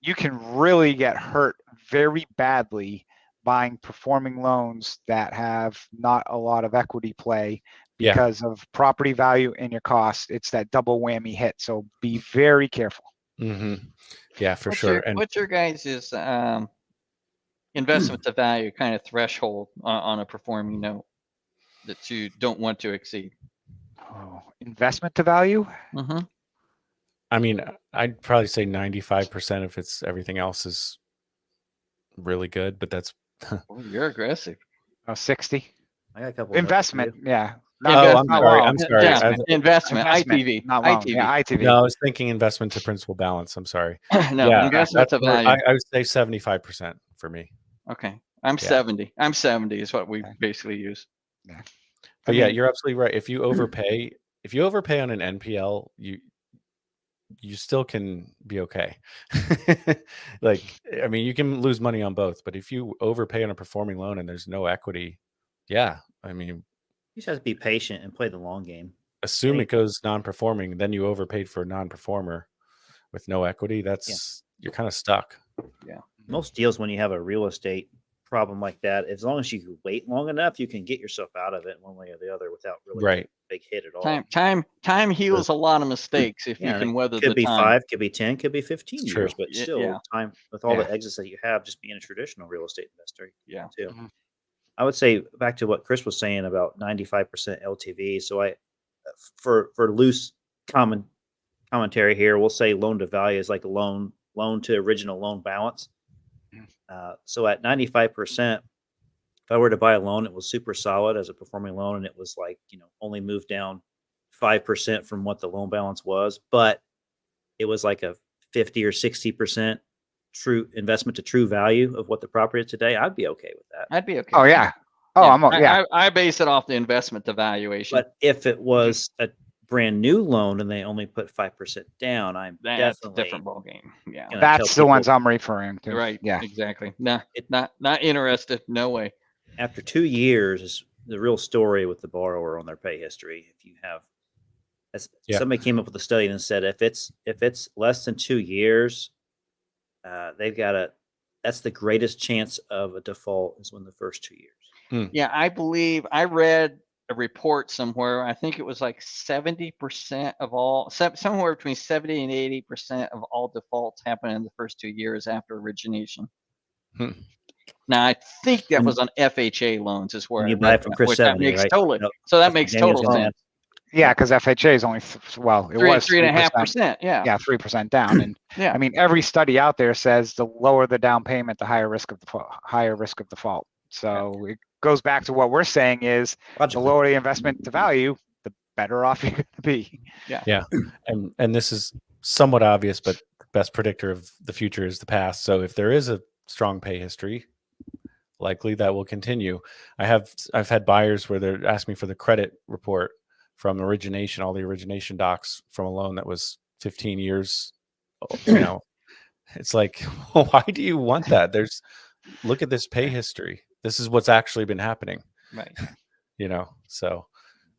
You can really get hurt very badly buying performing loans that have not a lot of equity play because of property value and your cost. It's that double whammy hit. So be very careful. Mm-hmm. Yeah, for What's sure. What's your guys' investment to value kind of threshold on a performing note that you don't want to exceed? Investment to value? Mm-hmm. I mean, I'd probably say 95% if it's everything else is really good, but that's Oh, you're aggressive. 60. I got a couple Investment, yeah. I'm sorry. Loan. I'm sorry. Yeah, investment, ITV, not loan. ITV. Yeah, ITV. No, I was thinking investment to principal balance. I'm sorry. No, Yeah, investment to value. I would say 75% for me. Okay, I'm 70. I'm 70 is what we basically use. Yeah. But yeah, you're absolutely right. If you overpay on an NPL, you still can be okay. Like, I mean, you can lose money on both, but if you overpay on a performing loan and there's no equity, yeah, I mean, You just have to be patient and play the long game. assume it goes non-performing, then you overpaid for a non-performer with no equity. You're kind of stuck. Yeah. Most deals, when you have a real estate problem like that, as long as you wait long enough, you can get yourself out of it one way or the other without really taking a big hit at all. Time heals a lot of mistakes if you can weather the time. Could be 5, could be 10, could be 15 It's years, true. but still, time with all the exits that you have, just being a traditional real estate investor. Yeah. Too. I would say back to what Chris was saying about 95% LTV. So for loose commentary here, we'll say loan to value is like a loan to original loan balance. So at 95%, if I were to buy a loan, it was super solid as a performing loan, and it was like, only moved down 5% from what the loan balance was, but it was like a 50 or 60% true investment to true value of what the property is today. I'd be okay with that. I'd be okay. Oh yeah. Oh, yeah. I base it off the investment to valuation. But if it was a brand new loan and they only put 5% down, that's a different ballgame. Yeah, that's the ones I'm referring to. Right. Yeah. Exactly. No, not interested. No way. After 2 years is the real story with the borrower on their pay history. If you have, somebody came up with a study and said if it's less than 2 years, they've got that's the greatest chance of a default is when the first 2 years. Yeah, I believe I read a report somewhere. I think it was like 70% of all, somewhere between 70 and 80% of all defaults happen in the first 2 years after origination. Now, I think that was on FHA loans, is where you buy it from Chris Seveney, right? So that makes total sense. Yeah, because FHA is only it was 3.5%. Yeah, 3% down, and I mean every study out there says the lower the down payment, the higher risk of default. So it goes back to what we're saying is the lower the investment to value, the better off you're going to be. Yeah, and this is somewhat obvious, but the best predictor of the future is the past. So if there is a strong pay history, likely that will continue. I've had buyers where they're asking me for the credit report from origination, all the origination docs from a loan that was 15 years. It's like, why do you want that? Look at this pay history. This is what's actually been happening. Right. So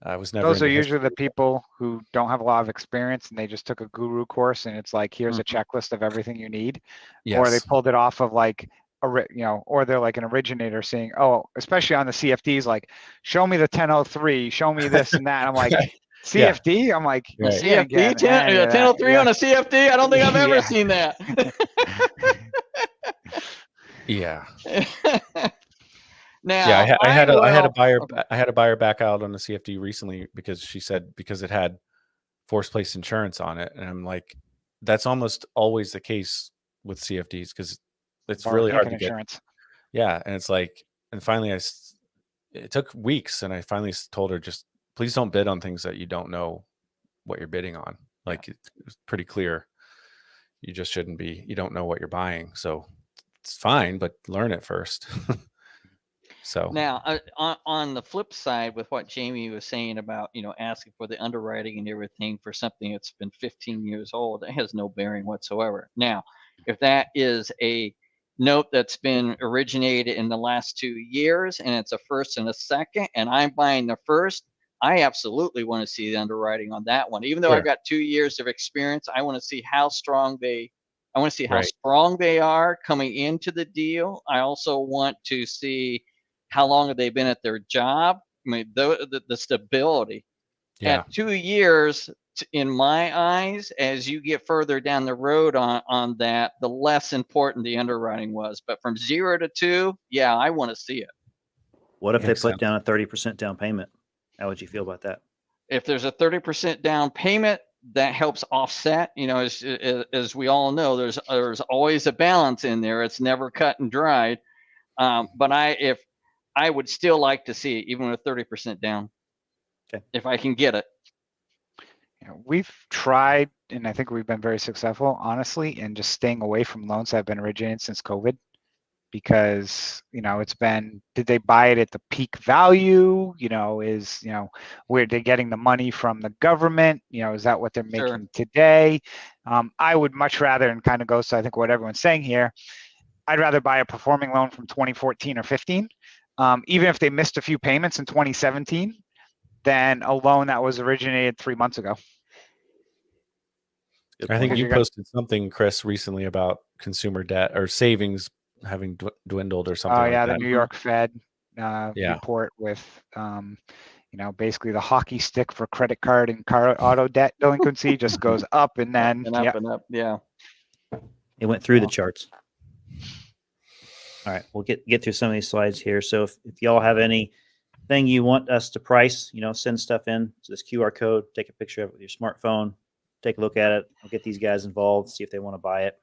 I was never. Those are usually the people who don't have a lot of experience and they just took a guru course and it's like, here's a checklist of everything you need. Yes. Or they pulled it off of like, or they're like an originator saying, especially on the CFDs, like, show me the 1003, show me this and that. I'm like, CFD? Yeah. I'm like, CFD, 1003 on a CFD? I don't think I've ever seen that. Yeah. Now, I had a buyer back out on the CFD recently because she said because it had forced place insurance on it, and I'm like, that's almost always the case with CFDs because it's really hard to get. Yeah, and it's like, and finally, it took weeks, and I finally told her, just please don't bid on things that you don't know what you're bidding on. Like it was pretty clear, you just shouldn't be. You don't know what you're buying, so it's fine, but learn it first. So Now, on the flip side, with what Jamie was saying about, asking for the underwriting and everything for something that's been 15 years old, it has no bearing whatsoever. Now, if that is a note that's been originated in the last 2 years and it's a first and a second, and I'm buying the first, I absolutely want to see the underwriting on that one. Even though I've got 2 years of experience, I want to see how strong they are coming into the deal. I also want to see how long have they been at their job. I mean, the stability. yeah, At 2 years, in my eyes, as you get further down the road on that, the less important the underwriting was. But from 0 to 2, yeah, I want to see it. What if they Makes put sense. down a 30% down payment? How would you feel about that? If there's a 30% down payment, that helps offset. As we all know, there's always a balance in there. It's never cut and dried. But I would still like to see it, even with 30% down. Okay. If I can get it. We've tried, and I think we've been very successful, honestly, in just staying away from loans that have been originated since COVID, because it's been, did they buy it at the peak value? Where they're getting the money from the government? Is that what they're making today? I would much rather, and kind of goes to I think what everyone's saying here, I'd rather buy a performing loan from 2014 or 15, even if they missed a few payments in 2017, than a loan that was originated 3 months ago. Good I think point. you posted something, Chris, recently about consumer debt or savings having dwindled or something like that. The New York Fed report with basically the hockey stick for credit card and car auto debt delinquency just goes up and then and up. Yeah. It went through the charts. All right, we'll get through some of these slides here. So if y'all have anything you want us to price, send stuff in to this QR code, take a picture of it with your smartphone, take a look at it. We'll get these guys involved, see if they want to buy it.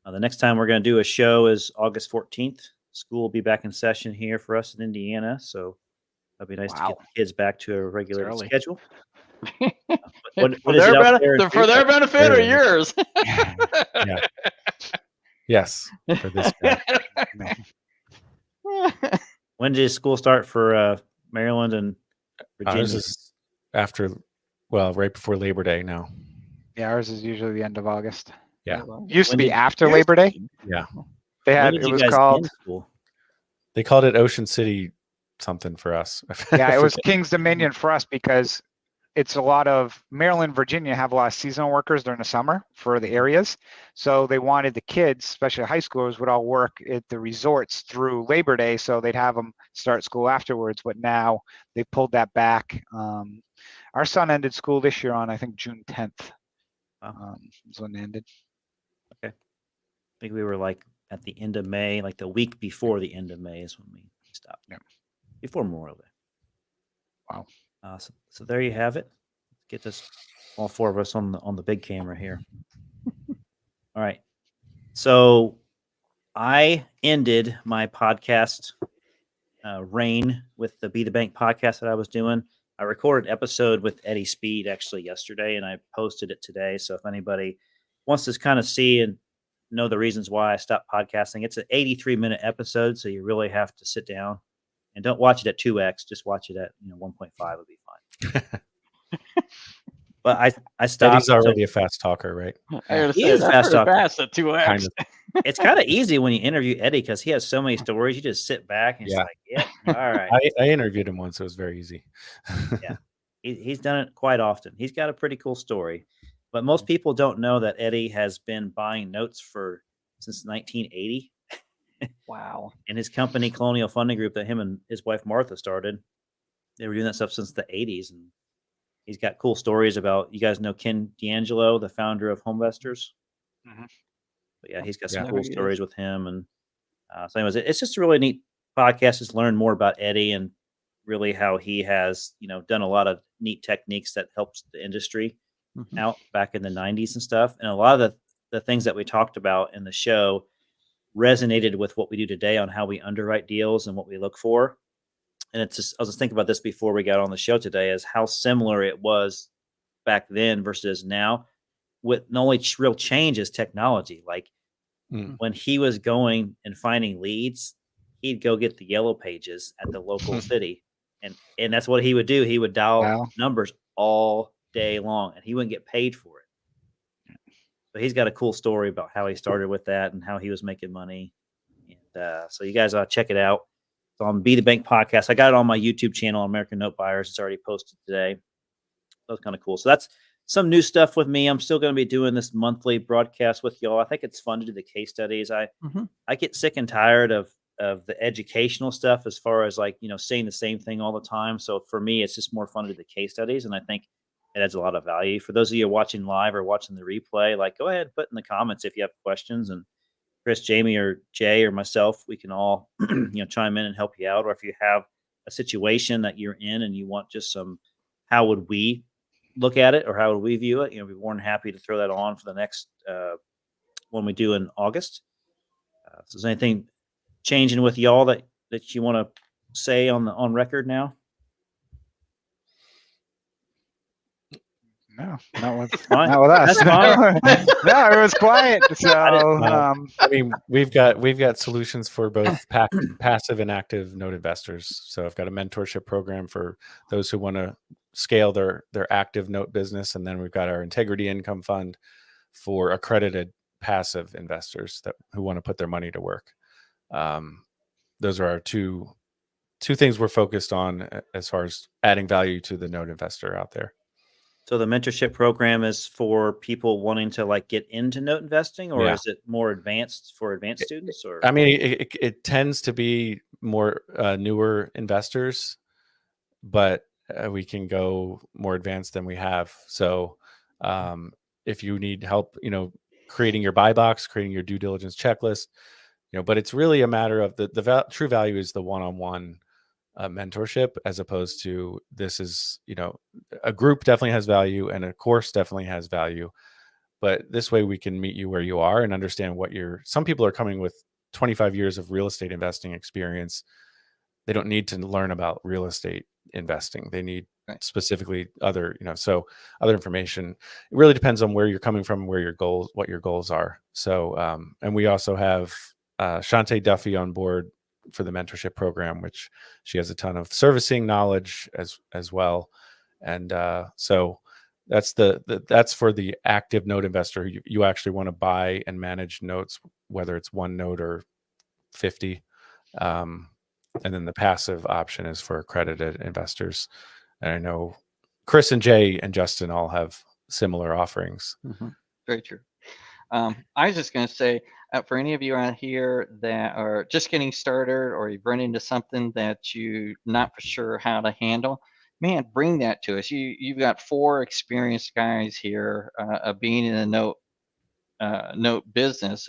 The next time we're going to do a show is August 14th. School will be back in session here for us in Indiana, so it'll be nice to get the kids back to a regular schedule. What is it out there? For their benefit or yours? Yeah. Yes, for this guy. When did school start for Maryland and Virginia? Ours is right before Labor Day now. Yeah, ours is usually the end of August. Yeah. Used to be after Labor Day. Yeah. It was called. They called it Ocean City something for us. Yeah, it was King's Dominion for us because it's a lot of Maryland, Virginia have a lot of seasonal workers during the summer for the areas. So they wanted the kids, especially high schoolers, would all work at the resorts through Labor Day. So they'd have them start school afterwards. But now they pulled that back. Our son ended school this year on, I think, June 10th. Is when it ended. Okay. I think we were like at the end of May, like the week before the end of May is when we stopped. Yeah. Before Memorial Day. Wow. So there you have it. Let's get this, all four of us on the big camera here. All right. So I ended my podcast reign with the Be the Bank podcast that I was doing. I recorded an episode with Eddie Speed actually yesterday, and I posted it today. So if anybody wants to kind of see and know the reasons why I stopped podcasting, it's an 83-minute episode, so you really have to sit down. And don't watch it at 2x. Just watch it at 1.5 would be fine. But I stopped. Eddie's already a fast talker, right? He is fast talker. Fast at 2x. Kind of. It's kind of easy when you interview Eddie because he has so many stories. You just sit back and like, yeah, all right. I interviewed him once. It was very easy. Yeah, he's done it quite often. He's got a pretty cool story. But most people don't know that Eddie has been buying notes since 1980. Wow. And his company, Colonial Funding Group, that him and his wife Martha started, they were doing that stuff since the 80s. And he's got cool stories about, you guys know Ken D'Angelo, the founder of Homevestors? Mm-hmm. But yeah, he's got some cool stories with him. And so anyways, it's just a really neat podcast to learn more about Eddie and really how he has, done a lot of neat techniques that helps the industry out back in the 90s and stuff. And a lot of the things that we talked about in the show resonated with what we do today on how we underwrite deals and what we look for. And it's just, I was just thinking about this before we got on the show today, is how similar it was back then versus now. With the only real change is technology. Like when he was going and finding leads, he'd go get the yellow pages at the local city, and that's what he would do. He would dial Wow. numbers all day long, and he wouldn't get paid for it. So he's got a cool story about how he started with that and how he was making money. And so you guys ought to check it out. It's on Be the Bank podcast. I got it on my YouTube channel, American Note Buyers. It's already posted today. That was kind of cool. So that's some new stuff with me. I'm still going to be doing this monthly broadcast with y'all. I think it's fun to do the case studies. I get sick and tired of the educational stuff as far as like, saying the same thing all the time. So for me, it's just more fun to do the case studies. And I think it adds a lot of value. For those of you watching live or watching the replay, like go ahead and put in the comments if you have questions, and Chris, Jamie, or Jay, or myself, we can all chime in and help you out. Or if you have a situation that you're in and you want just some, how would we look at it or how would we view it? We'd be more than happy to throw that on for the next one we do in August. So is anything changing with y'all that you want to say on record now? No, not with Fine. us. That's fine. No, it was quiet. So I mean, we've got solutions for both passive and active note investors. So I've got a mentorship program for those who want to scale their active note business, and then we've got our integrity income fund for accredited passive investors who want to put their money to work. Those are our two things we're focused on as far as adding value to the note investor out there. So the mentorship program is for people wanting to like get into note investing, or is it more advanced for advanced students? Or I mean, it tends to be more newer investors, but we can go more advanced than we have. So if you need help, creating your buy box, creating your due diligence checklist, but it's really a matter of the true value is the one-on-one mentorship, as opposed to this is, a group definitely has value and a course definitely has value, but this way we can meet you where you are and understand some people are coming with 25 years of real estate investing experience. They don't need to learn about real estate investing. They need specifically other, so other information. It really depends on where you're coming from, what your goals are. So, and we also have Shantae Duffy on board for the mentorship program, which she has a ton of servicing knowledge as well. And so that's that's for the active note investor. You actually want to buy and manage notes, whether it's one note or 50. And then the passive option is for accredited investors. And I know Chris and Jay and Justin all have similar offerings. Very true. I was just going to say, for any of you out here that are just getting started, or you've run into something that you're not for sure how to handle, man, bring that to us. You've got 4 experienced guys here being in a note business,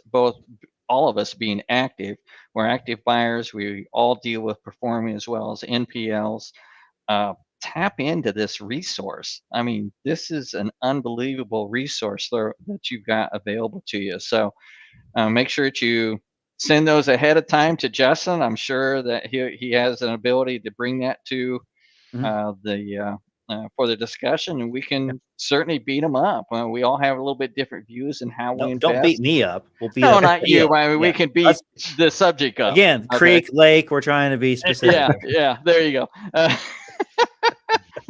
all of us being active. We're active buyers. We all deal with performing as well as NPLs. Tap into this resource. I mean, this is an unbelievable resource that you've got available to you. So make sure that you send those ahead of time to Justin. I'm sure that he has an ability to bring that to for the discussion, and we can certainly beat them up. We all have a little bit different views in how we invest. Don't beat me up. We'll beat no, up not you. I mean, yeah. we can beat the subject up. Again, creek, lake, we're trying to be specific. Yeah, there you go.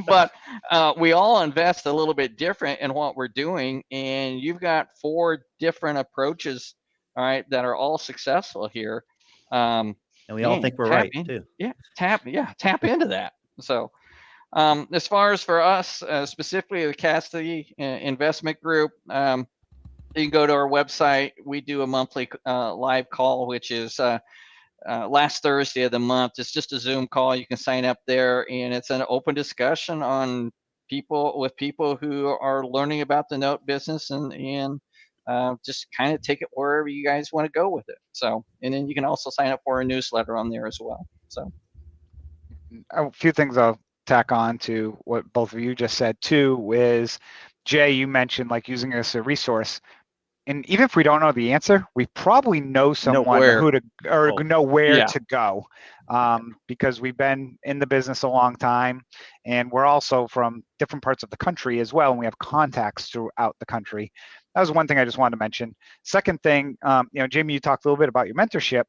But we all invest a little bit different in what we're doing, and you've got 4 different approaches, all right, that are all successful here. And we all think we're right too. Yeah, tap into that. So as far as for us, specifically the Cassidy investment group, you can go to our website. We do a monthly live call, which is last Thursday of the month. It's just a Zoom call. You can sign up there, and it's an open discussion on people who are learning about the note business, and just kind of take it wherever you guys want to go with it. So, and then you can also sign up for a newsletter on there as well. So a few things I'll tack on to what both of you just said too is, Jay, you mentioned like using it as a resource. And even if we don't know the answer, we probably know someone know where to go, because we've been in the business a long time, and we're also from different parts of the country as well, and we have contacts throughout the country. That was one thing I just wanted to mention. Second thing, Jamie, you talked a little bit about your mentorship.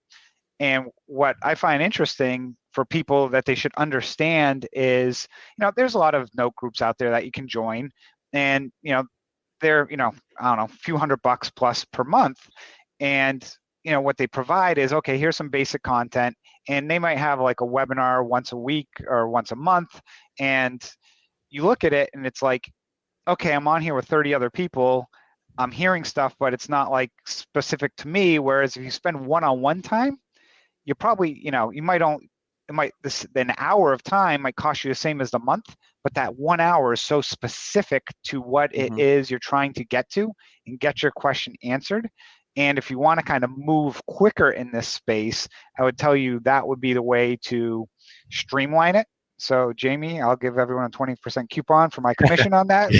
And what I find interesting for people that they should understand is, there's a lot of note groups out there that you can join, and they're, I don't know, a few $100 plus per month. And what they provide is, okay, here's some basic content, and they might have like a webinar once a week or once a month, and you look at it and it's like, okay, I'm on here with 30 other people, I'm hearing stuff, but it's not like specific to me. Whereas if you spend one-on-one time, you probably, you might an hour of time might cost you the same as the month, but that 1 hour is so specific to what it is you're trying to get to and get your question answered. And if you want to kind of move quicker in this space, I would tell you that would be the way to streamline it. So Jamie, I'll give everyone a 20% coupon for my commission on that.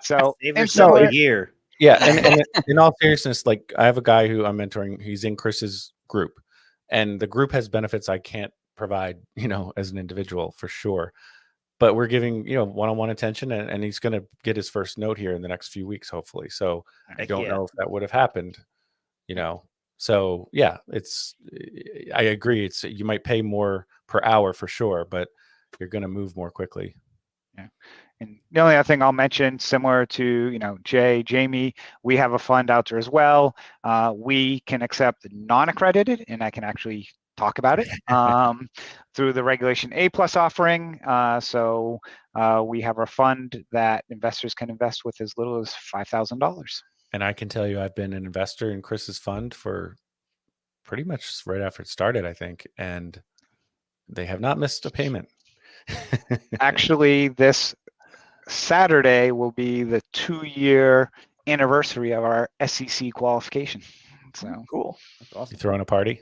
So save yourself a year. Yeah, and in all seriousness, like I have a guy who I'm mentoring. He's in Chris's group, and the group has benefits I can't provide, as an individual for sure. But we're giving, one-on-one attention, and he's going to get his first note here in the next few weeks, hopefully. So I don't know if that would have happened, So yeah, I agree. You might pay more per hour for sure, but you're going to move more quickly. Yeah. And the only other thing I'll mention, similar to, Jamie, we have a fund out there as well. We can accept non-accredited, and I can actually talk about it through the Regulation A+ offering. So we have our fund that investors can invest with as little as $5,000. And I can tell you, I've been an investor in Chris's fund for pretty much right after it started, I think, and they have not missed a payment. Actually, this Saturday will be the 2-year anniversary of our SEC qualification. So cool. That's awesome. You throwing a party?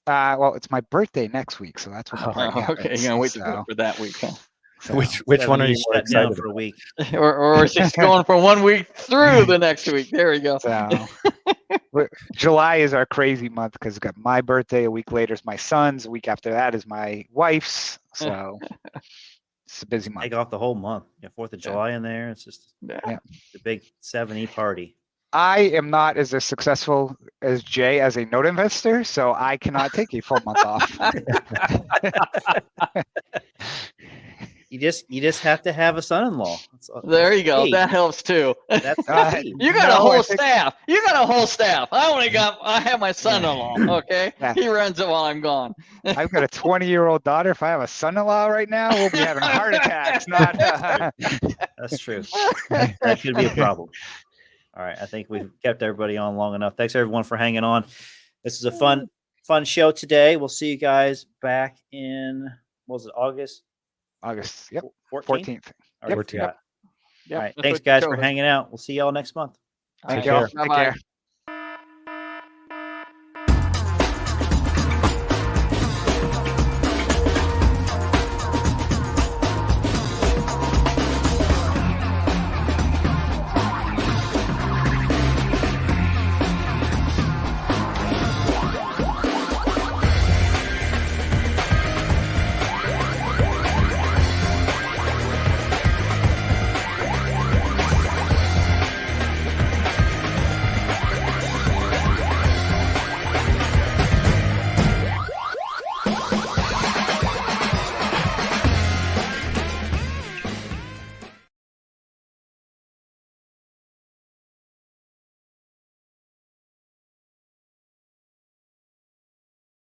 Well, it's my birthday next week, so that's when the party happens. Okay, you're gonna wait for that week, huh? So, which one are you more excited for a week? or just going from 1 week through the next week? There we go. So July is our crazy month because we've got my birthday. A week later is my son's. A week after that is my wife's. So it's a busy month. Take off the whole month. 4th of July in there. It's just the big Seveney party. I am not as successful as Jay as a note investor, so I cannot take a full month off. You just have to have a son-in-law. There you go. That helps too. That's you got a whole staff. You got a whole staff. I have my son-in-law. Okay, he runs it while I'm gone. I've got a 20-year-old daughter. If I have a son-in-law right now, we'll be having heart attacks. Not. That's true. That could be a problem. All right, I think we've kept everybody on long enough. Thanks everyone for hanging on. This is a fun show today. We'll see you guys back in, what was it, August? Yep. 14th. All right. 14th. All right. Thanks guys for hanging out. We'll see y'all next month. Thank you all. Take care.